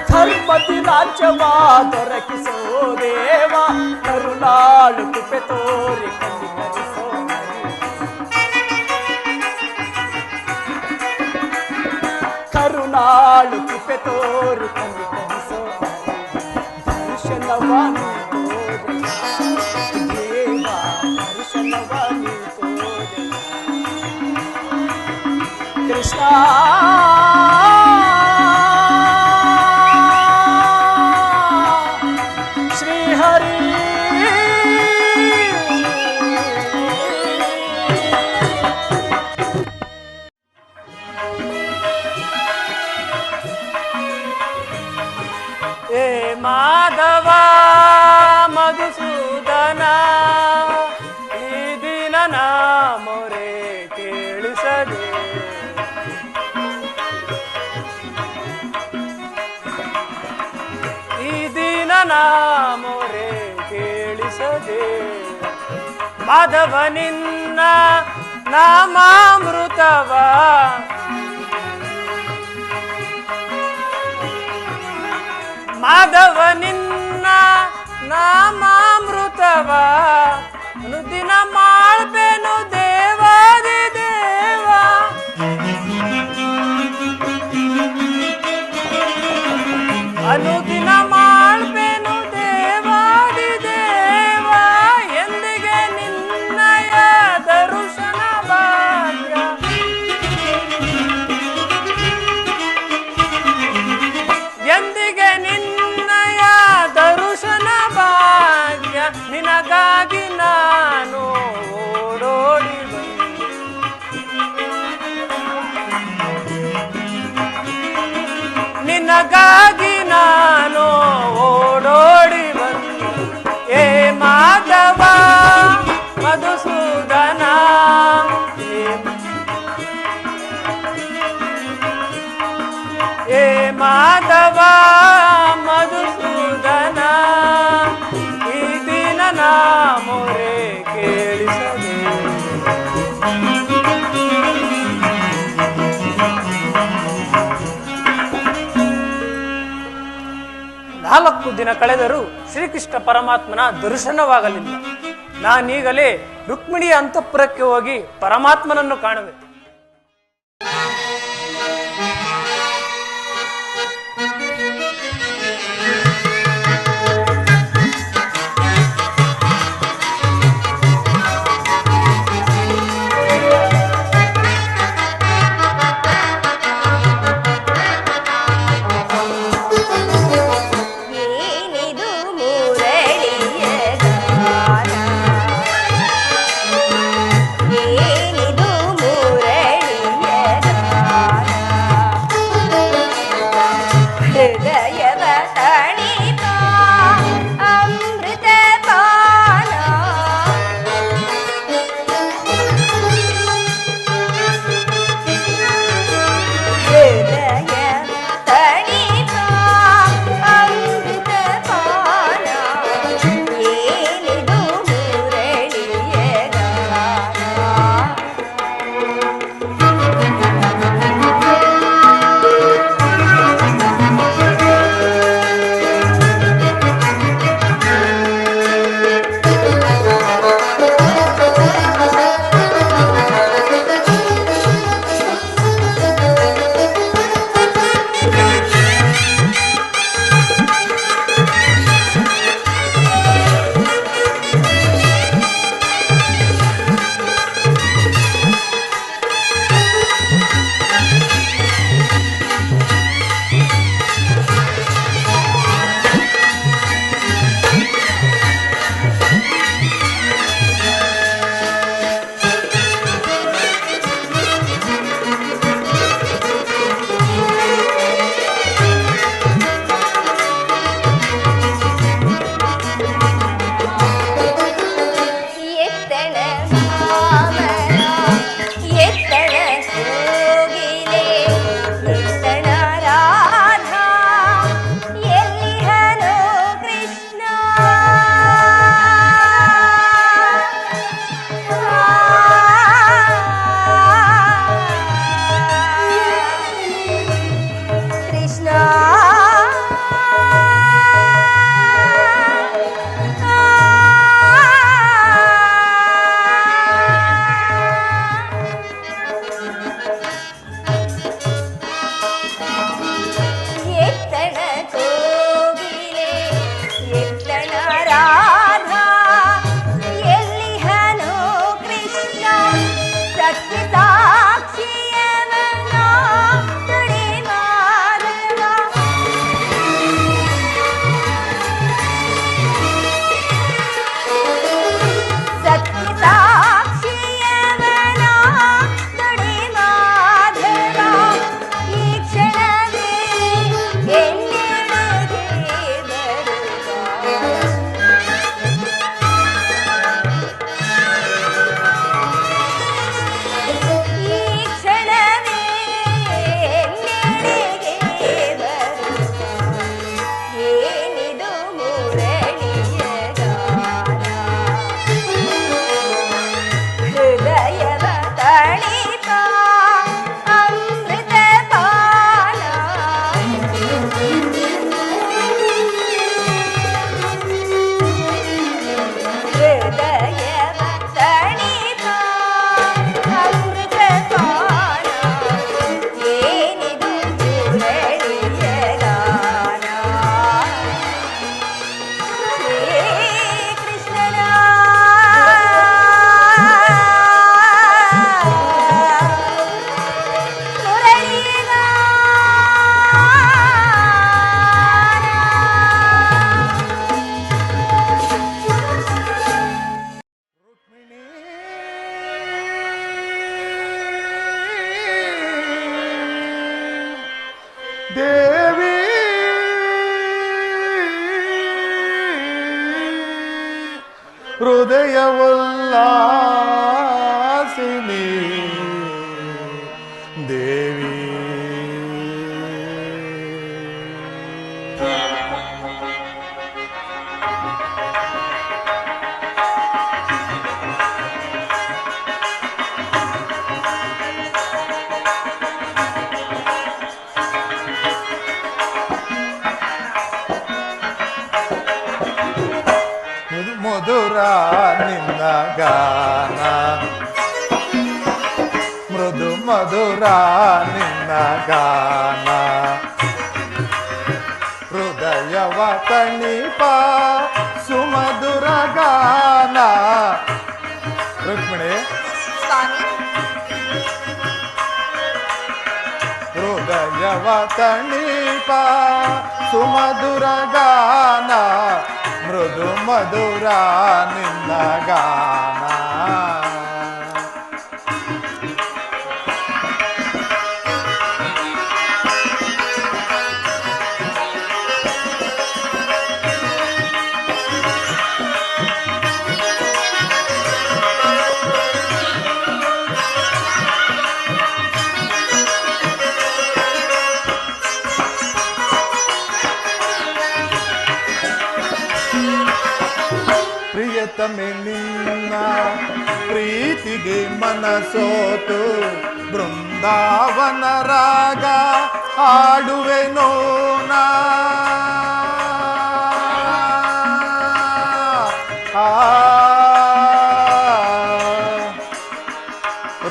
ಧರ್ಮದಿ ರಾಜ್ಯವ ದೊರಕಿಸೋ ದೇವಾ. ಕರುಣಾಳು ಕೃಪೆ ತೋರಿ ಕಂದಿಕರಿಸೋ ಹರಿ. ಕರುಣಾಳು ಕೃಪೆ ತೋರಿ ಕಂದಿಕರಿಸೋ ಹರಿ. ದರ್ಶನವಾನು ತೋರೆಯ ದೇವಾ. ದರ್ಶನವಾನು ತೋರೆಯ ಕೃಷ್ಣ. ಶ್ರೀಹರಿ ಏ ಮಾಧವ ಮಧುಸೂದನ ಈ ದಿನ ನಾ ಮೊರೆ ಕೇಳಿಸದೆ. ಈ ದಿನ ನಾ ಮೊರೆ ಕೇಳಿಸದೆ. ಮಾಧವ ನಿನ್ನ ನಾಮಾಮೃತವ ಮಾಧವ ನಿನ್ನ ನಾಮಾಮೃತವ ಅನುದಿನ ಮಾಡ್ಬೇನು ದೇವಾದಿ ದೇವ. ಅನುದಿನ ಮಾಡ್ಬೇನು ದೇವಾದಿ ದೇವ. ಎಂದಿಗೆ ನಿನ್ನಯ ದರ್ಶನ ಭಾಗ್ಯ. ಎಂದಿಗೆ ನಿನ್ನಯ ದರ್ಶನ ಭಾಗ್ಯ. ನಿನಗಾಗಿ ನಾನು ಓಡೋಡಿ ಬಂದೆ. ನಿನಗಾಗಿ ನಾನು ಓಡೋಡಿ ಬಂದೆ. ಏ ಮಾಧವ ಮಧುಸೂದನ ಏ ಮಾಧವ ಮಧುಸೂದನ ಈ ದಿನ ನಾ ಮೊರೆ ಕೇಳಿಸದೆ. 4 ದಿನ ಕಳೆದರೂ ಶ್ರೀಕೃಷ್ಣ ಪರಮಾತ್ಮನ ದರ್ಶನವಾಗಲಿಲ್ಲ. ನಾನೀಗಲೇ ರುಕ್ಮಿಣಿಯ ಅಂತಃಪುರಕ್ಕೆ ಹೋಗಿ ಪರಮಾತ್ಮನನ್ನು ಕಾಣುವೆ. ಏನಿದು ಮುರಳಿಯ ಗಾನ, ಏನಿದು ಮುರಳಿಯ ಗಾನ, ಹೃದಯವ ತಣಿಪ ಅಮೃತ ಪಾನ, ಹೃದಯ ತಣಿಪ ಅಮೃತ ಪಾನ, ಏನಿದು ಮುರಳಿಯ ಗಾನ. ಎತ್ತಣ ಮಾಮನ ಎತ್ತಣ ಕೋಗಿಲೆ, ಎತ್ತಣ ರಾಧಾ ಎಲ್ಲಿಹನೋ ಕೃಷ್ಣ, ಕೃಷ್ಣ ಎತ್ತಣ ಕೋಗಿಲೆ, ಎತ್ತಣ ರಾಧಾ ಎಲ್ಲಿಹನೋ ಕೃಷ್ಣ, ಸತ್ಯ ಸಾಕ್ಷಿಯವನ ತುಡಿ ಮಾಧವ, ಸತ್ಯ ಸಾಕ್ಷಿಯವನ ತುಡಿ ಮಾಧವ, ಈ ಕ್ಷಣವೇ ಎನ್ನೆಡೆಗೆ ಬರುವ, ಈ ಕ್ಷಣವೇ ಎನ್ನೆಡೆಗೆ ಬರುವ, ಏನಿದು ಮುರಳಿಯ ಗಾನ, ಹೃದಯವ ತಣಿಪ ಅಮೃತ ಪಾನ, ಹೃದಯವ ತಣಿಪ ಅಮೃತ ಪಾನ, ಏನಿದು ಮುರಳಿಯ ಗಾನ. ಶ್ರೀಕೃಷ್ಣನ ಮುರಳಿಯ ದೇವಿ ಹೃದಯವಲ್ಲಾಸಿನಿ ದೇವಿ, ಮಧುರ ನಿನ್ನ ಗಾನ ಮೃದು ಮಧುರ ನಿನ್ನ ಗಾನ ಹೃದಯವ ತಣಿಪ ಸುಮಧುರ ಗಾನ ರುಕ್ಮಿಣಿ ಸ್ವಾಮಿ ಹೃದಯವ ತಣಿಪ ಸುಮಧುರ ಗಾನ ಮೃದು ಮಧುರ ನಿನ್ನ ಗಾನ ಪ್ರಿಯತಮೆ ನಿನ್ನ ಪ್ರೀತಿಗೆ ಮನಸೋತು ಬೃಂದಾವನ ರಾಗ ಹಾಡುವೆನೋ ನಾ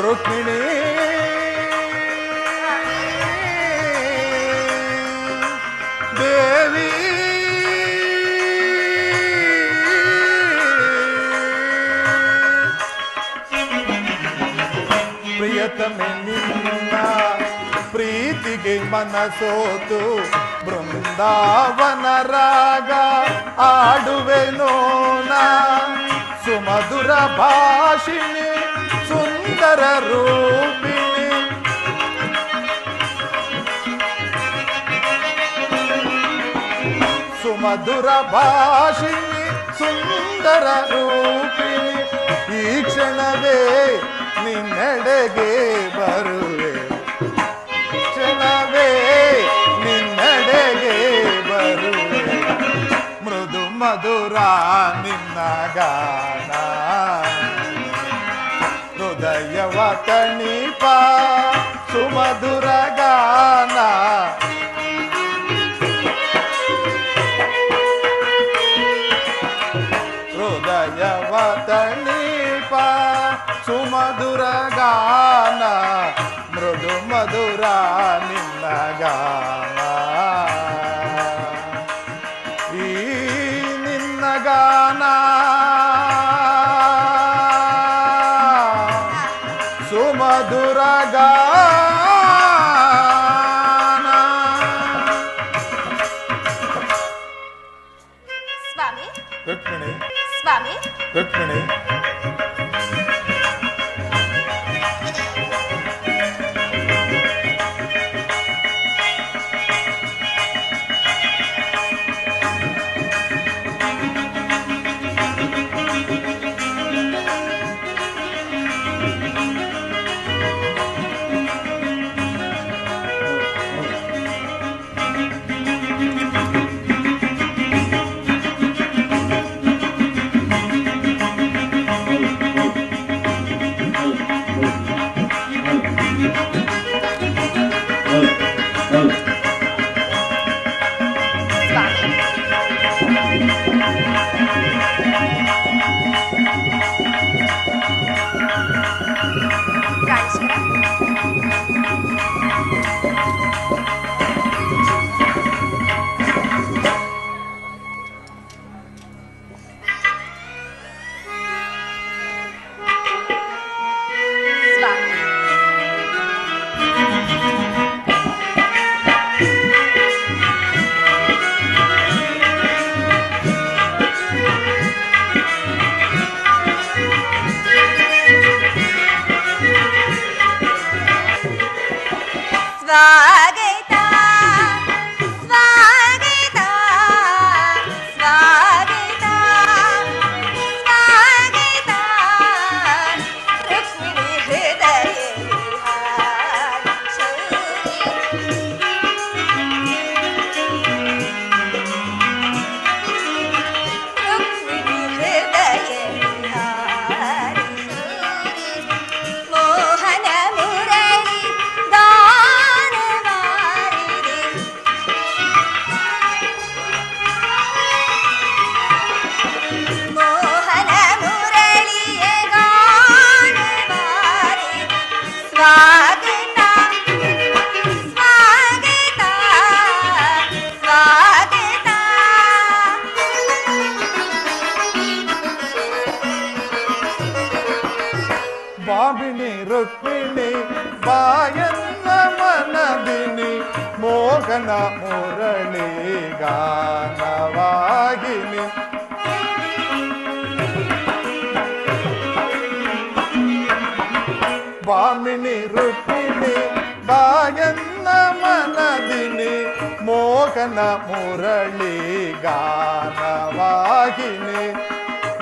ರುಕ್ಮಿಣಿ ದೇವಿ ಪ್ರಿಯತಮೆ ನಿನ್ನ ಪ್ರೀತಿಗೆ ಮನಸೋತು ಬೃಂದಾವನ ರಾಗ ಆಡುವೆನೋ ನಾ ಸುಮಧುರ ಭಾಷಿಣಿ ಸುಂದರ ರೂಪಿಣಿ ಸುಮಧುರ ಭಾಷಿಣಿ ಸುಂದರ ರೂಪಿಣಿ ಈ ಕ್ಷಣವೇ ನಿನ್ನೆಡೆಗೆ ಬರುವೆ ಕ್ಷಣವೇ ನಿನ್ನೆಡೆಗೆ ಬರುವೆ ಮೃದು ಮಧುರ ನಿನ್ನ ಗಾನ ಹೃದಯವ ತಣಿಪ ಸುಮಧುರ ಗಾನ ಹೃದಯವ ತಣಿಪ ಸುಮಧುರ ಗಾನ ಮೃದು ಮಧುರ ನಿನ್ನ ಗಾನ ಈ ನಿನ್ನ ಗಾನ ಸುಮಧುರ ಗಾನ ಸ್ವಾಮಿ ರುಕ್ಮಿಣಿ ಸ್ವಾಮಿ ರುಕ್ಮಿಣಿ ಭಾಮಿನಿ ರುಕ್ಮಿಣಿ ಬಾಯನ್ನ ಮನದಿನಿ ಮೋಹನ ಮುರಳಿ ಗಾನವಾಗಿನಿ ಭಾಮಿನಿ ರುಕ್ಮಿಣಿ ಬಾಯನ್ನ ಮನದಿನಿ ಮೋಹನ ಮುರಳಿ ಗಾನವಾಗಿನಿ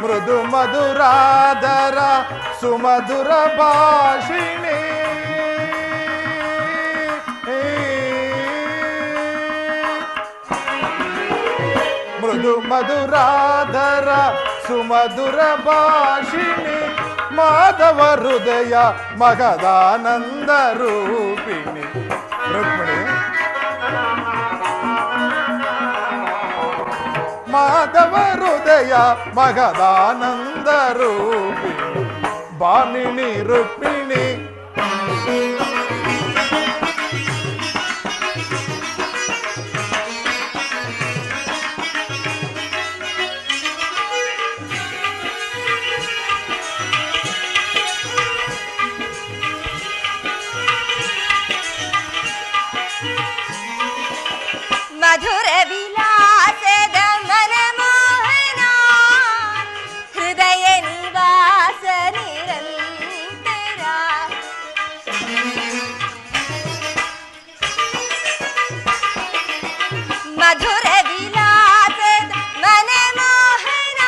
ಮೃದು ಮಧುರಾಧರ ಸುಮಧುರ ಭಾಷಿಣಿ ಮೃದು ಮಧುರಾಧರ ಸುಮಧುರ ಭಾಷಿಣಿ ಮಾಧವ ಹೃದಯ ಮಗದಾನಂದ ರೂಪಿಣಿ ರುಕ್ಮಿಣಿ ಮಾಧವ ಹೃದಯ ಮಗದಾನಂದ ರೂಪಿಣಿ ಭಾಮಿನಿ ರುಕ್ಮಿಣಿ ಮಧುರ ವಿಲಾಸದ ಮನಮೋಹನ ಹೃದಯ ನಿವಾಸ ನಿರಂತರ ಮಧುರ ವಿಲಾಸದ ಮನಮೋಹನ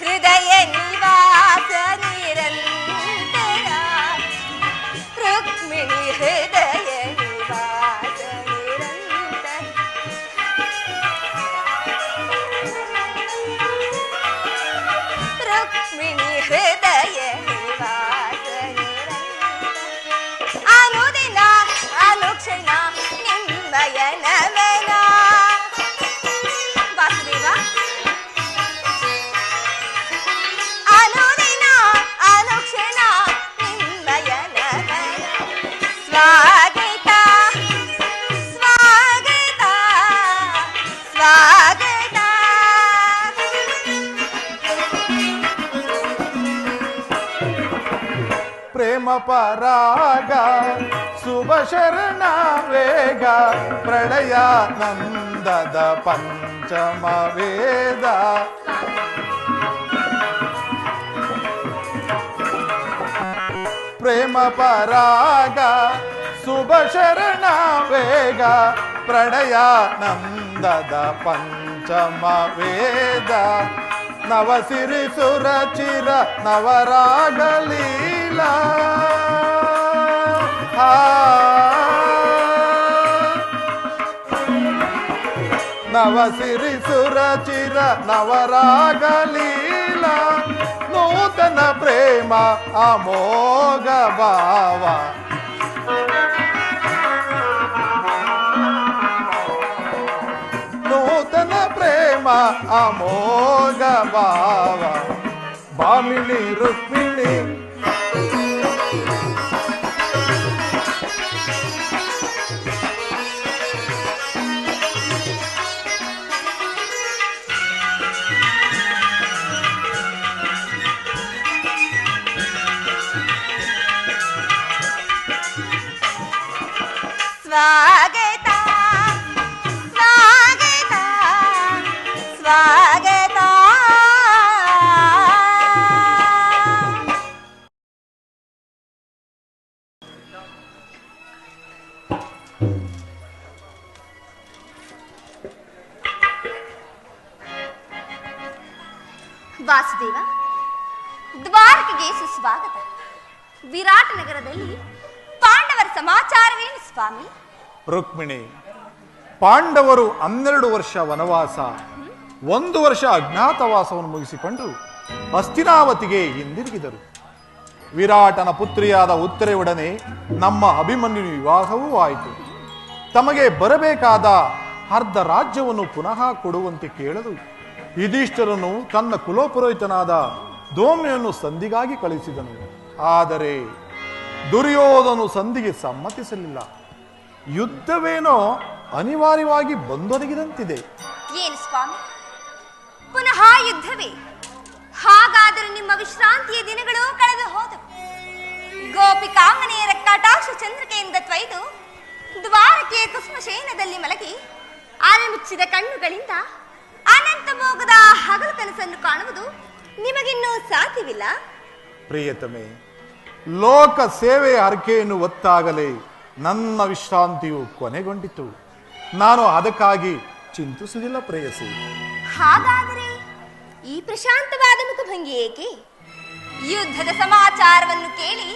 ಹೃದಯ ನಿವಾಸ ನಿರಂತರ ರುಕ್ಮಿಣಿ ಹೃದಯ ನಿವಾಸ ರುಕ್ಮಿಣಿ ಹೃದಯ ನಿವಾಸ ಅನುದಿನ ಅನುಕ್ಷಣ ನಿಮ್ಮಯ ನಮನ ವಾಸುದೇವ ಅನುದಿನ ಅನುಕ್ಷಣ ನಿಮ್ಮಯ ನಮನ ಸ್ವಾಗತ ಸ್ವಾಗತ ಸ್ವಾಗತ ಪ್ರೇಮ ಪರಾಗ ಶುಭ ಶರಣ ವೇಗ ಪ್ರಳಯಾನಂದದ ಪಂಚಮ ವೇದ ಪ್ರೇಮ ಪರಾಗ ಶುಭ ಶರಣ ವೇಗ ಪ್ರಳಯಾನಂದದ ಪಂಚಮ ವೇದ ನವಸಿರಿ ಸುರಚಿರ ನವರಾಗಲೀಲ ನವಸಿರಿ ಸುರಚಿರ ನವರಾಗಲೀಲ ನೂತನ ಪ್ರೇಮ ಅಮೋಘ ಭಾವ ನೂತನ ಪ್ರೇಮ ಅಮೋಘ ಭಾವ ಭಾಮಿನಿ ರುಕ್ಮಿಣಿ ಸ್ವಾಗತ ಸ್ವಾಗತ ಸ್ವಾಗತ ವಾಸುದೇವ ದ್ವಾರಕೆಗೆ ಸುಸ್ವಾಗತ. ವಿರಾಟ ನಗರದಲ್ಲಿ ಪಾಂಡವರ ಸಮಾಚಾರವೇನು ಸ್ವಾಮಿ? ರುಕ್ಮಿಣಿ, ಪಾಂಡವರು 12 ವರ್ಷ ವನವಾಸ, 1 ವರ್ಷ ಅಜ್ಞಾತವಾಸವನ್ನು ಮುಗಿಸಿಕೊಂಡು ಹಸ್ತಿನಾವತಿಗೆ ಹಿಂದಿರುಗಿದರು. ವಿರಾಟನ ಪುತ್ರಿಯಾದ ಉತ್ತರೆಯೊಡನೆ ನಮ್ಮ ಅಭಿಮನ್ಯುನ ವಿವಾಹವೂ ಆಯಿತು. ತಮಗೆ ಬರಬೇಕಾದ ಅರ್ಧ ರಾಜ್ಯವನ್ನು ಪುನಃ ಕೊಡುವಂತೆ ಕೇಳಲು ಯುಧಿಷ್ಠಿರನು ತನ್ನ ಕುಲಪುರೋಹಿತನಾದ ಧೂಮ್ಯನನ್ನು ಸಂಧಿಗಾಗಿ ಕಳುಹಿಸಿದನು. ಆದರೆ ದುರ್ಯೋಧನು ಸಂಧಿಗೆ ಸಮ್ಮತಿಸಲಿಲ್ಲ. ಯುದ್ಧವೇನೋ ಅನಿವಾರ್ಯವಾಗಿ ಬಂದೊದಗಿದಂತಿದೆ. ಏನು ಸ್ವಾಮಿ, ಪುನಃ ಯುದ್ಧವೇ? ಹಾಗಾದರೆ ನಿಮ್ಮ ವಿಶ್ರಾಂತಿಯ ದಿನಗಳು ಕಳೆದು ಹೋದವು. ಗೋಪಿಕಾಂಗನೆಯರ ಕಟಾಕ್ಷ ಚಂದ್ರಿಕೆಯಿಂದ ತ್ವಯ್ದು ದ್ವಾರಕೆಯ ಕುಸುಮಶಯನದಲ್ಲಿ ಮಲಗಿ ಆರಮುಚ್ಚಿದ ಕಣ್ಣುಗಳಿಂದ ಅನಂತ ಭೋಗದ ಹಗಲು ಕನಸನ್ನು ಕಾಣುವುದು ನಿಮಗಿನ್ನೂ ಸಾಧ್ಯವಿಲ್ಲ. ಪ್ರಿಯತಮೆ, ಲೋಕ ಸೇವೆಯ ಹರಕೆಯನ್ನು ಒತ್ತಾಗಲೇ ನನ್ನ ವಿಶ್ರಾಂತಿಯು ಕೊನೆಗೊಂಡಿತು. ನಾನು ಅದಕ್ಕಾಗಿ ಚಿಂತಿಸುವುದಿಲ್ಲ ಪ್ರೇಯಸಿ. ಹಾಗಾದರೆ ಈ ಪ್ರಶಾಂತವಾದ ಮುಖಭಂಗಿ ಏಕೆ? ಯುದ್ಧದ ಸಮಾಚಾರವನ್ನು ಕೇಳಿ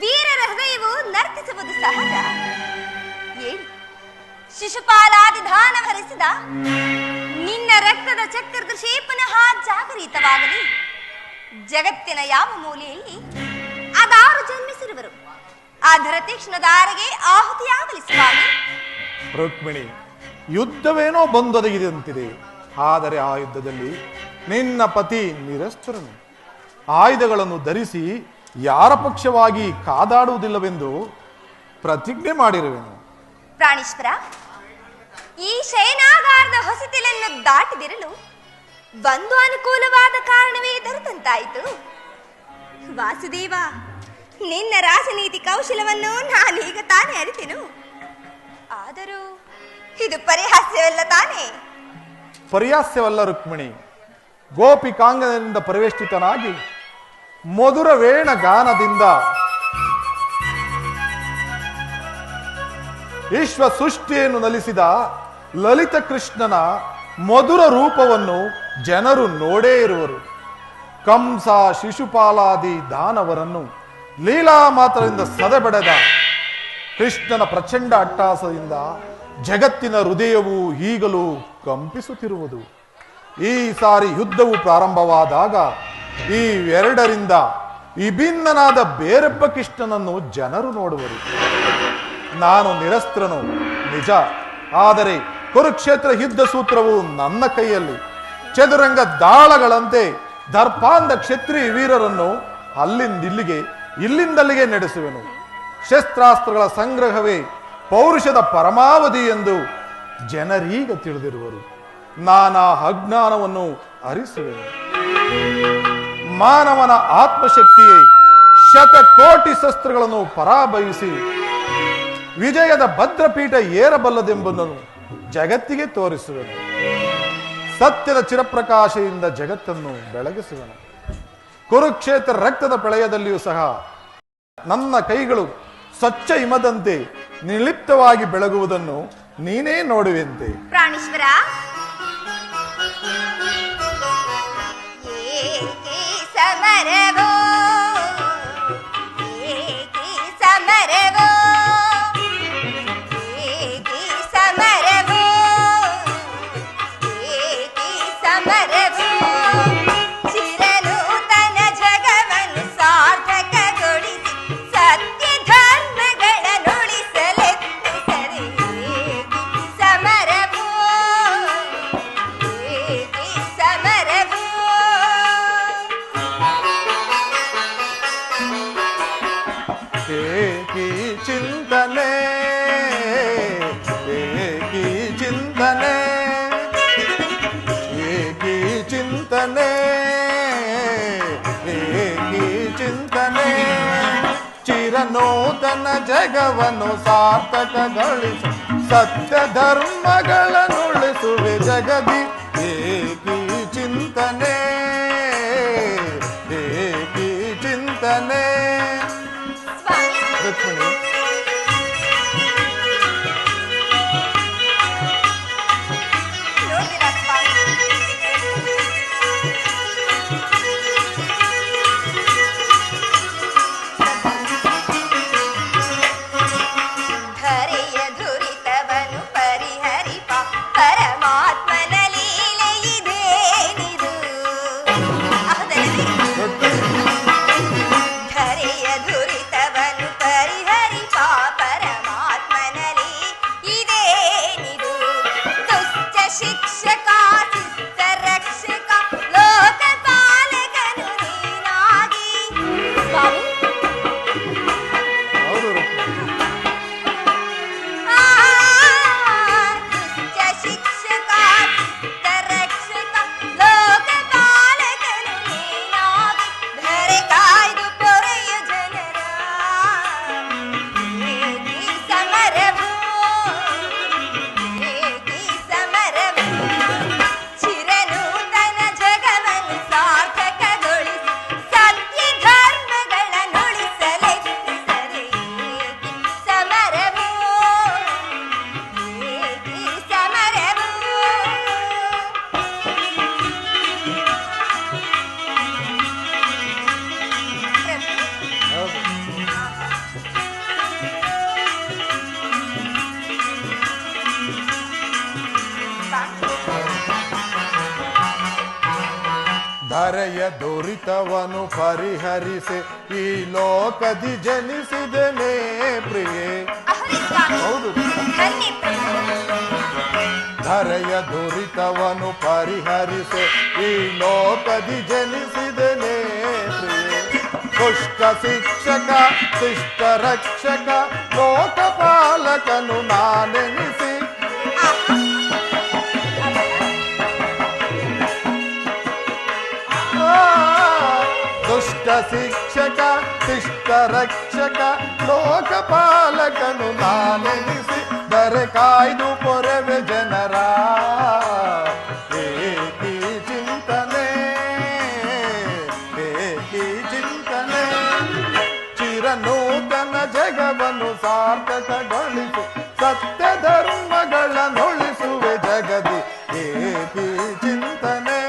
ವೀರರ ಹೃದಯವು ನರ್ತಿಸುವುದು ಸಹಜ. ಹೇಳಿ, ಶಿಶುಪಾಲಾದಿ ದಾನವರಿಸಿದ ನಿನ್ನ ರಕ್ತದ ಚಕ್ರದೃಶಿ ಪುನಃ ಜಾಗರಿತವಾಗಲಿ. ಜಗತ್ತಿನ ಯಾವ ಮೂಲೆಯಲ್ಲಿ ಅದಾರು ಜನ್ಮಿಸಿರುವರು ಅದರ ತೀಕ್ಷ್ಣ ದಾರಿಗೆ ಆಹುತಿಯಾಗಲಿ ಸ್ವಾಮಿ. ರುಕ್ಮಿಣಿ, ಯುದ್ಧವೇನೋ ಬಂದೊದಗಿದಂತಿದೆ. ಆದರೆ ಆ ಯುದ್ಧದಲ್ಲಿ ನಿನ್ನ ಪತಿ ನಿರಸ್ತರನು. ಆಯುಧಗಳನ್ನು ಧರಿಸಿ ಯಾರ ಪಕ್ಷವಾಗಿ ಕಾದಾಡುವುದಿಲ್ಲವೆಂದು ಪ್ರತಿಜ್ಞೆ ಮಾಡಿರುವೆನು. ಪ್ರಾಣೇಶ್ವರ, ಈ ಶಯನಾಗಾರದ ಹೊಸತಿಲನ್ನು ದಾಟಿದಿರಲು ಒಂದು ಅನುಕೂಲವಾದ ಕಾರಣವೇ ದೊರೆತಂತಾಯಿತು. ವಾಸುದೇವ, ನಿನ್ನ ರಾಜನೀತಿ ಕೌಶಲವನ್ನು ನಾನೀಗ ತಾನೇ ಅರಿತೆನು. ಆದರೂ ಇದು ಪರಿಹಾಸ್ಯವಲ್ಲ ತಾನೇ? ಪರ್ಯಾಸ್ಯವಲ್ಲ ರುಕ್ಮಿಣಿ. ಗೋಪಿಕಾಂಗದಿಂದ ಪರಿವೇಷ್ಟಿತನಾಗಿ ಮಧುರ ವೇಣ ಗಾನದಿಂದ ವಿಶ್ವ ಸೃಷ್ಟಿಯನ್ನು ನಲಿಸಿದ ಲಲಿತ ಕೃಷ್ಣನ ಮಧುರ ರೂಪವನ್ನು ಜನರು ನೋಡೇ ಇರುವರು. ಕಂಸ ಶಿಶುಪಾಲಾದಿ ದಾನವರನ್ನು ಲೀಲಾ ಮಾತ್ರದಿಂದ ಸದೆಬಡೆದ ಕೃಷ್ಣನ ಪ್ರಚಂಡ ಅಟ್ಟಹಾಸದಿಂದ ಜಗತ್ತಿನ ಹೃದಯವು ಈಗಲೂ ಕಂಪಿಸುತ್ತಿರುವುದು. ಈ ಸಾರಿ ಯುದ್ಧವು ಪ್ರಾರಂಭವಾದಾಗ ಈ ಎರಡರಿಂದ ವಿಭಿನ್ನನಾದ ಬೇರೊಬ್ಬ ಕೃಷ್ಣನನ್ನು ಜನರು ನೋಡುವರು. ನಾನು ನಿರಸ್ತ್ರನು ನಿಜ, ಆದರೆ ಕುರುಕ್ಷೇತ್ರ ಯುದ್ಧ ಸೂತ್ರವು ನನ್ನ ಕೈಯಲ್ಲಿ. ಚದುರಂಗ ದಾಳಗಳಂತೆ ದರ್ಪಾಂಧ ಕ್ಷತ್ರಿಯ ವೀರರನ್ನು ಅಲ್ಲಿಂದಿಲ್ಲಿಗೆ ಇಲ್ಲಿಂದಲ್ಲಿಗೆ ನಡೆಸುವೆನು. ಶಸ್ತ್ರಾಸ್ತ್ರಗಳ ಸಂಗ್ರಹವೇ ಪೌರುಷದ ಪರಮಾವಧಿ ಎಂದು ಜನರೀಗ ತಿಳಿದಿರುವರು. ನಾನಾ ಅಜ್ಞಾನವನ್ನು ಅರಿಸುವೆನು. ಮಾನವನ ಆತ್ಮಶಕ್ತಿಯೇ ಶತಕೋಟಿ ಶಸ್ತ್ರಗಳನ್ನು ಪರಾಭವಿಸಿ ವಿಜಯದ ಭದ್ರಪೀಠ ಏರಬಲ್ಲದೆಂಬುದನ್ನು ಜಗತ್ತಿಗೆ ತೋರಿಸುವೆನು. ಸತ್ಯದ ಚಿರಪ್ರಕಾಶದಿಂದ ಜಗತ್ತನ್ನು ಬೆಳಗಿಸುವೆನು. ಕುರುಕ್ಷೇತ್ರ ರಕ್ತದ ಪ್ರಳಯದಲ್ಲಿಯೂ ಸಹ ನನ್ನ ಕೈಗಳು ಸ್ವಚ್ಛ ಹಿಮದಂತೆ ನಿರ್ಲಿಪ್ತವಾಗಿ ಬೆಳಗುವುದನ್ನು ನೀನೇ ನೋಡುವಂತೆ. ಪ್ರಾಣೇಶ್ವರ, ಏಕೆ ಸಮರವೋ ಏಕೆ ಸಮರವೋ ಏಕೆ ಸಮರವೋ ಏಕೆ ಸಮರವೋ ಚಿರನೂತನ ಜಗವನ್ನು ಸಾರ್ಥಕಗೊಳಿಸಿ ಸತ್ಯ ಧರ್ಮಗಳನ್ನುಳಿಸಲೆತ್ತಿಸದೆ ಏಕೆ ಸಮರವೋ ಏಕೆ ಸಮರವೋ. ಏಕಿ ಚಿಂತನೆ ಏಕಿ ಚಿಂತನೆ ಏಕಿ ಚಿಂತನೆ ಏಕಿ ಚಿಂತನೆ ಚಿರನೂತನ ಜಗವನ್ನು ಸಾರ್ಥಕಗೊಳಿಸು ಸತ್ಯ ಧರ್ಮಗಳನ್ನುಳಿಸುವೆ ಜಗದಿ. ಏಕಿ ಚಿಂತನೆ ಏಕಿ ಚಿಂತನೆ. ರುಕ್ಮಿಣಿ, ನೋಡಿದಿರಾ ಸ್ವಾಮಿ? ಧರೆಯ ದುರಿತವನು ಪರಿಹರಿಪ ಪರಮಾತ್ಮನಲ್ಲಿ ಧರೆಯ ದುರಿತವನು ಪರಿಹರಿಸಿ ಈ ಲೋಕದಿ ಜನಿಸಿದನೇ ಪ್ರಿಯೆ. ಅಹರಿ ಸ್ವಾಮಿ, ಹೌದು. ಧನ್ಯ ಪ್ರಭು. ಧರೆಯ ದುರಿತವನು ಪರಿಹರಿಸಿ ಈ ಲೋಕದಿ ಜನಿಸಿದನೇ ಪ್ರಿಯೆ. ದುಷ್ಟ ಶಿಕ್ಷಕ ಶಿಷ್ಟ ರಕ್ಷಕ ಲೋಕಪಾಲಕನು ನಾನೆನಿಸಿ ದುಷ್ಟ ಶಿಕ್ಷಕ ಶಿಷ್ಟ ರಕ್ಷಕ ಲೋಕಪಾಲಕನು ನಾನೆನಿಸಿ ದರೆ ಕಾಯ್ದು ಪೊರೆವೆ ಜನರ ಏಕಿ ಚಿಂತನೆ ಏಕಿ ಚಿಂತನೆ. ಚಿರನೂತನ ಜಗವನ್ನು ಸಾರ್ಥಕಗೊಳಿಸು ಸತ್ಯ ಧರ್ಮಗಳನ್ನೊಳಿಸುವೆ ಜಗದಿ ಏಕಿ ಚಿಂತನೆ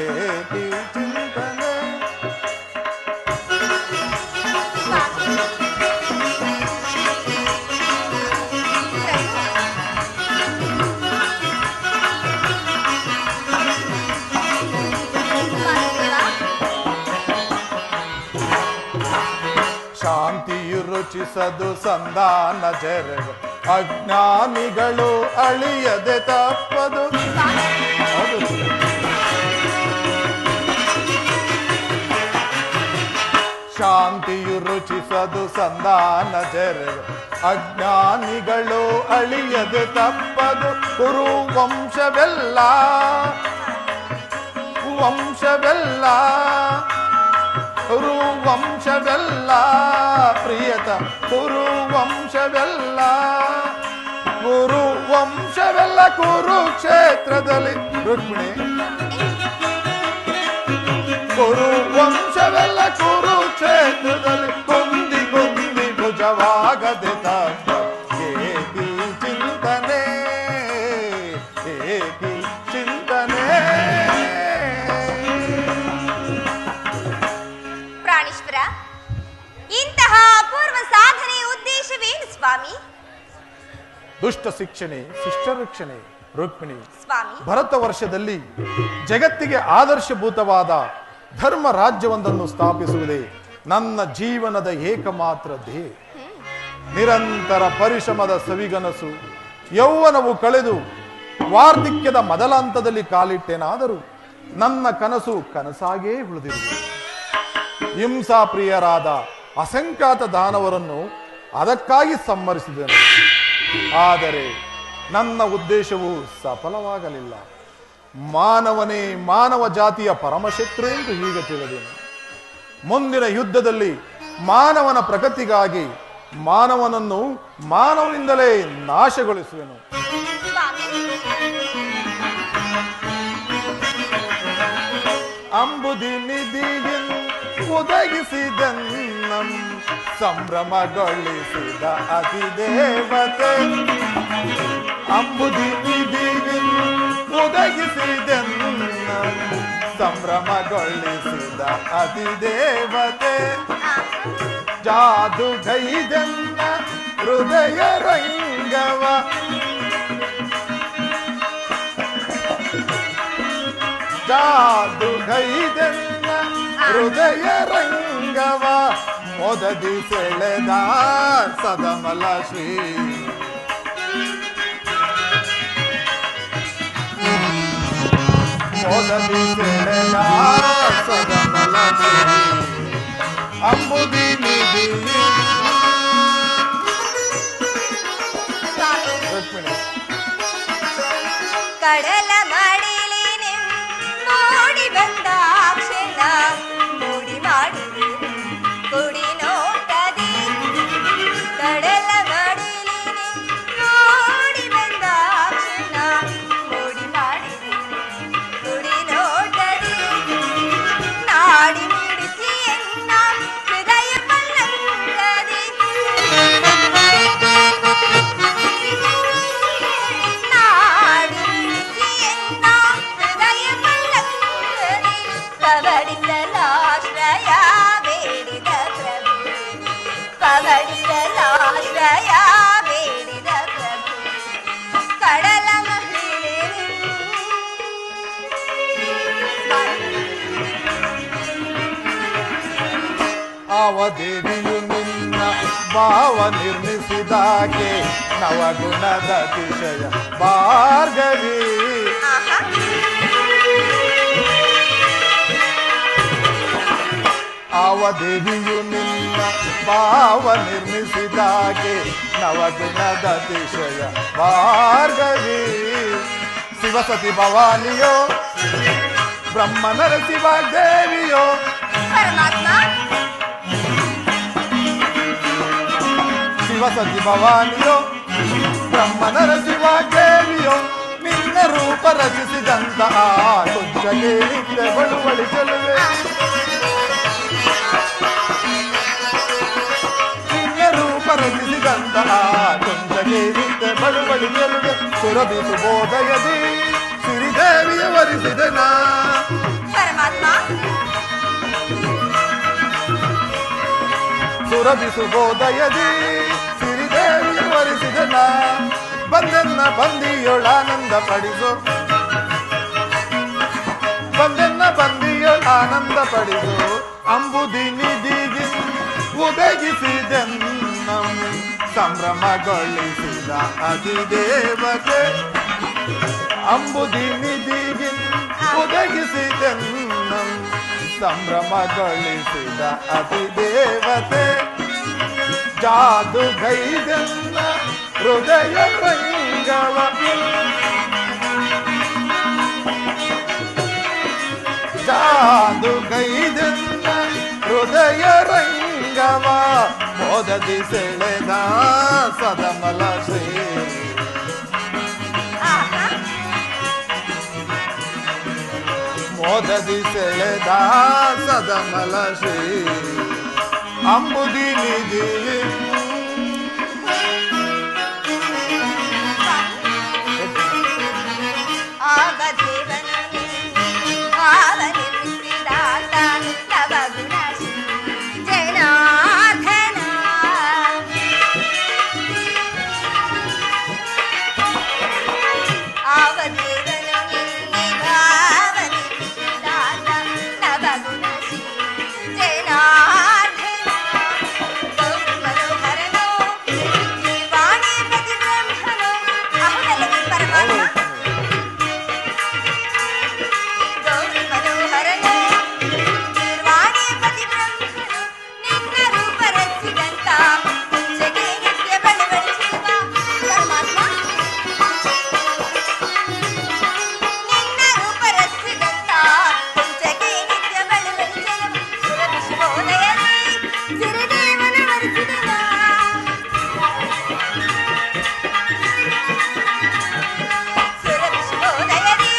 ಏಕಿ ಚಿಂತನೆ. ಶಾಂತಿಯು ರುಚಿಸದು ಸಂಧಾನ ಜರಗ ಅಜ್ಞಾನಿಗಳು ಅಳಿಯದೆ ತಪ್ಪದು. ಹೌದು. ಶಾಂತಿಯು ರುಚಿಸದು ಸಂಧಾನ ಜರಗ ಅಜ್ಞಾನಿಗಳು ಅಳಿಯದೆ ತಪ್ಪದು. ಕುರು ವಂಶವೆಲ್ಲ ವಂಶವೆಲ್ಲ ಕುರು ವಂಶವೆಲ್ಲ ಪ್ರಿಯತ ಕುರು ವಂಶವೆಲ್ಲ ಕುರು ವಂಶವೆಲ್ಲ ಕುರುಕ್ಷೇತ್ರದಲ್ಲಿ ರುಕ್ಮಿಣಿ ಕುರು ವಂಶವೆಲ್ಲ ಕುರುಕ್ಷೇತ್ರದಲ್ಲಿ ಕುಂದಿ ಕುಂದಿ ಭುಜವಾಗದೆ ತಪ್ಪ ಏಕಿ ಚಿಂತನೆ ಏಕಿ ಚಿಂತನೆ. ಪ್ರಾಣೇಶ್ವರ, ಇಂತಹ ಅಪೂರ್ವ ಸಾಧನೆಯ ಉದ್ದೇಶವೇನು ಸ್ವಾಮಿ? ದುಷ್ಟ ಶಿಕ್ಷಣೆ ಶಿಷ್ಟ ರಕ್ಷಣೆ ರುಕ್ಮಿಣಿ. ಸ್ವಾಮಿ, ಭರತ ವರ್ಷದಲ್ಲಿ ಜಗತ್ತಿಗೆ ಆದರ್ಶಭೂತವಾದ ಧರ್ಮ ರಾಜ್ಯವೊಂದನ್ನು ಸ್ಥಾಪಿಸುವುದೇ ನನ್ನ ಜೀವನದ ಏಕಮಾತ್ರ ಧ್ಯೇಯ. ನಿರಂತರ ಪರಿಶ್ರಮದ ಸವಿಗನಸು ಯೌವನವು ಕಳೆದು ವಾರ್ಧಕ್ಯದ ಮೊದಲ ಹಂತದಲ್ಲಿ ಕಾಲಿಟ್ಟೇನಾದರೂ ನನ್ನ ಕನಸು ಕನಸಾಗೇ ಉಳಿದಿರುವುದು. ಹಿಂಸಾಪ್ರಿಯರಾದ ಅಸಂಖ್ಯಾತ ದಾನವರನ್ನು ಅದಕ್ಕಾಗಿ ಸಂಹರಿಸಿದನು. ಆದರೆ ನನ್ನ ಉದ್ದೇಶವು ಸಫಲವಾಗಲಿಲ್ಲ. ಮಾನವನೇ ಮಾನವ ಜಾತಿಯ ಪರಮಶತ್ರು ಎಂದು ಹೀಗೆ ತಿಳಿದೆನು. ಮುಂದಿನ ಯುದ್ಧದಲ್ಲಿ ಮಾನವನ ಪ್ರಗತಿಗಾಗಿ ಮಾನವನನ್ನು ಮಾನವನಿಂದಲೇ ನಾಶಗೊಳಿಸುವೆನು. ಅಂಬುದಿ ನಿಧಿயின் ಒದಗಿಸಿದನ್ನಂ ಸಂಭ್ರಮಗೊಳಿಸಿದ ಅತಿದೇವತೆ. ಅಂಬುದಿ ನಿಧಿயின் ಒದಗಿಸಿದನ್ನಂ ಸಂಭ್ರಮಗೊಳಿಸಿದ ಅತಿದೇವತೆ. ಜಾದುಗೈದನ್ನ ಹೃದಯ ರಂಗವ ಜಾದುಗೈದನ್ನ ಹೃದಯ ರಂಗವ ಮೊದದಿ ಸೆಳೆದ ಸದಮಲ ಶ್ರೀ. ಮೊದದಿ ಸೆಳೆದ ಸದಮಲ ಶ್ರೀ ಅಂಬುದಿ ನಿಧಿ. ಕಡಲ ಮಡಿಲಿನ ಮೂಡಿ ಬಂದ ಕ್ಷಣ ಮೂಡಿ ಮಾಡಿದೆ ಕುಡಿ ನೋಟದಿ. ಕಡಲ ಮಡಿಲಿನ ಮೂಡಿ ಬಂದ ಕ್ಷಣ ಮೂಡಿ ಮಾಡಿದೆ ಕುಡಿ ನೋಟದಿ. ನಾಡಿ ಮಿಡಿಸಿ ಎನ್ನ ಹೃದಯ ಪಲ್ಲಂಗದಿ. ಪವಡಿಸಲಾಶ್ರಯ ಬೇಡಿದ ಪ್ರಭು, ಪವಡಿಸಲಾಶ್ರಯ ಬೇಡಿದ ಪ್ರಭು. ಕಡಲ ಮಹಿಳೆ ಆವ ದೇವಿಯು ನಿನ್ನ ಭಾವ ನಿರ್ಮಿಸಿದಾಗೆ ನವಗುಣದ ಅತಿಶಯ ಭಾರ್ಗವಿ. ಆಹಾ. ಆವ ದೇವಿಯು ನಿನ್ನ ಭಾವ ನಿರ್ಮಿಸಿದಾಗೆ ನವಗುಣದ ಅತಿಶಯ ಭಾರ್ಗವಿ. ಶಿವಸತಿ ಭವಾನಿಯೋ ಬ್ರಹ್ಮನರ ಶಿವಾಗ್ದೇವಿಯೋ ಪರಮಾತ್ಮ ಶಿವಸತಿ ಭವಾನಿಯೋ ಬ್ರಹ್ಮನರ ಶಿವಾಗ್ದೇವಿಯೋ ನಿನ್ನ ರೂಪ ರಚಿಸಿದಂತ ಕುಂಚಗೆ ನಿತ್ಯ ಬಳುವಳಿ ಚೆಲುವೆ. ನಿನ್ನ ರೂಪ ರಚಿಸಿದಂತ ಕುಂಚಗೆ ನಿತ್ಯ ಬಳುವಳಿ ಚೆಲುವೆ. ಸುರಭಿ ಸುಬೋಧಯದಿ ಸಿರಿದೇವಿಯ ವರಿಸಿದನ. ಪರಮಾತ್ಮ ಸುರಭಿ ಸುಬೋಧಯದಿ ಸಿರಿದೇವಿಯ ವರಿಸಿದನ. ಬಂದೆನ್ನ ಬಂದಿಯೊಳಾನಂದ ಪಡಿಸು ಬಂದೆನ್ನ ಬಂದಿಯೊಳಾನಂದ ಪಡಿಸು. ಅಂಬುದಿ ನಿಧಿಗಿ ಉದಗಿಸಿದೆನ್ನಂ ಸಂಭ್ರಮಗೊಳಿಸಿದ ಅಧಿದೇವತೆ. ಅಂಬುದಿ ನಿಧಿಗಿ ಉದಗಿಸಿದೆನ್ನಂ ಸಂಭ್ರಮಗೊಳಿಸಿದ ಅಧಿದೇವತೆ. ಜಾದುಗೈದೆನ್ನ ಹೃದಯ ರಂಗವ ಜಾದುಗೈದೆನ್ನ ಹೃದಯ ರಂಗವ ಮೋದದಿ ಸೆಳೆದ ಸದಮಲ ಶ್ರೀ. ಆಹಾ. ಮೋದದಿ ಸೆಳೆದ ಸದಮಲ ಶ್ರೀ. ಅಂಬುದಿ ನಿಧಿ ಆಗ ದೇವನು ಭಾವ ನಿರ್ಮಿಸಿದಾತ ನವಗುಣ ಜನಾರ್ದನ. ಆವ ದೇವನು ಭಾವ ನಿರ್ಮಿಸಿದಾತ ನವಗುಣ ಜನಾರ್ದನ. ಗೌರಿ ಮನೋಹರನೋ ಜೀವಾಣಿ ಪತಿ ಬ್ರಹ್ಮನೋ. ಅಹುದಲ್ಲವೇ ಪರಮಾತ್ಮ ಗೌರಿ ಮನೋಹರನೋ ನಿರ್ವಾಣಿ ಪತಿ ಬ್ರಹ್ಮನು. ನಿನ್ನ ರೂಪ ರಚಿಸಿದಂತ ಕುಂಚಗೆ ನಿತ್ಯ ಬಳುವಳಿಸುವ ಪರಮಾತ್ಮ. ನಿನ್ನ ರೂಪ ರಚಿಸಿದಂತ ಕುಂಚಗೆ ನಿತ್ಯ ಬಳುವಳಿಸುವ ಸುರಭಿ ಶುಭೋದಯದಿ ಸಿರಿದೇವನ ವರಿಸಿದನ. ಸುರಭಿ ಶುಭೋದಯದಿ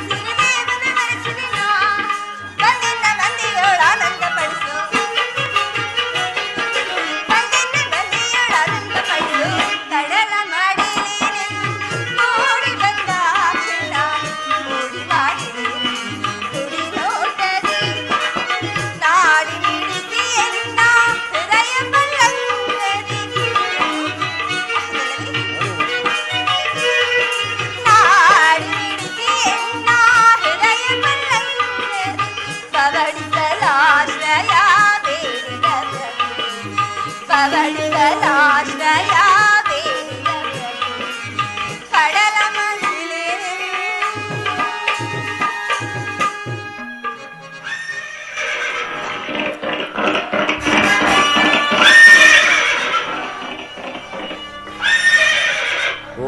ಸಿರಿದೇವನ ವರಿಸಿದನ. ಬಂದೆನ್ನ ಬಂದಿಯೋಳಾನಂದ ಪಡಿಸು ಬಂದೆನ್ನ ಬಂದಿಯೋಳಾನಂದ ಪಡಿಸು. ಕಡಲ ಮಾಡಿಲೇನೆ ಮೂಡಿ ಬಂದ ಕ್ಷಣ ಮೂಡಿ ಮಾಡಿದೆ ತುಡಿ ನೋಟದಿ. ನಾಡಿ ಮಿಡಿಸಿ ಎನ್ನ ಹೃದಯ ಪಲ್ಲಂಗದಿ. ನಾಡಿ ಮಿಡಿಸಿ ಎನ್ನ ಹೃದಯ ಪಲ್ಲಂಗದಿ. ಪವಡಿಸಲಾಶ್ರಯ ಬೇಡಿದ ಪ್ರಭು. ಪವಡಿಸಲಾಶ್ರಯ ಬೇಡಿದ ಪ್ರಭು. ಕಡಲ ಮಹಿಳೆ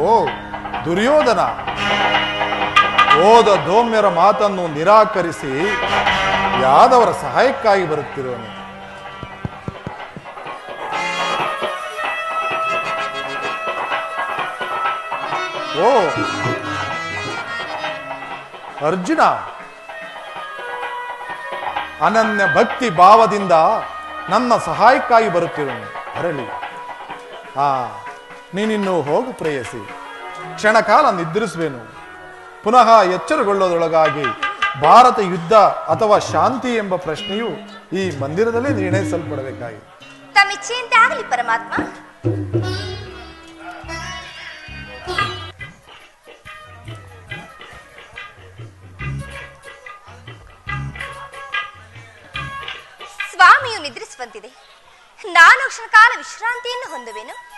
ಓ ದುರ್ಯೋಧನ, ಓದ ಧೌಮ್ಯರ ಮಾತನ್ನು ನಿರಾಕರಿಸಿ ಯಾದವರ ಸಹಾಯಕ್ಕಾಗಿ ಬರುತ್ತಿರುವನು. ಓ ಅರ್ಜುನ, ಅನನ್ಯ ಭಕ್ತಿ ಭಾವದಿಂದ ನನ್ನ ಸಹಾಯಕ್ಕಾಗಿ ಬರುತ್ತಿರುವನು. ಅರಳಿ ನೀನಿನ್ನು ಹೋಗು ಪ್ರೇಯಸಿ. ಕ್ಷಣಕಾಲ ನಿದ್ರಿಸುವೆನು. ಪುನಃ ಎಚ್ಚರಗೊಳ್ಳೋದರೊಳಗಾಗಿ ಭಾರತ ಯುದ್ಧ ಅಥವಾ ಶಾಂತಿ ಎಂಬ ಪ್ರಶ್ನೆಯು ಈ ಮಂದಿರದಲ್ಲೇ ನಿರ್ಣಯಿಸಲ್ಪಡಬೇಕಾಗಿದೆ. ತಮ್ಮಿಚ್ಛೆಯಂತೆ ಆಗಲಿ ಪರಮಾತ್ಮ. ಸ್ವಾಮಿಯು ನಿದ್ರಿಸುವಂತಿದೆ. ನಾನು ಕ್ಷಣ ಕಾಲ ವಿಶ್ರಾಂತಿಯನ್ನು ಹೊಂದುವೆನು.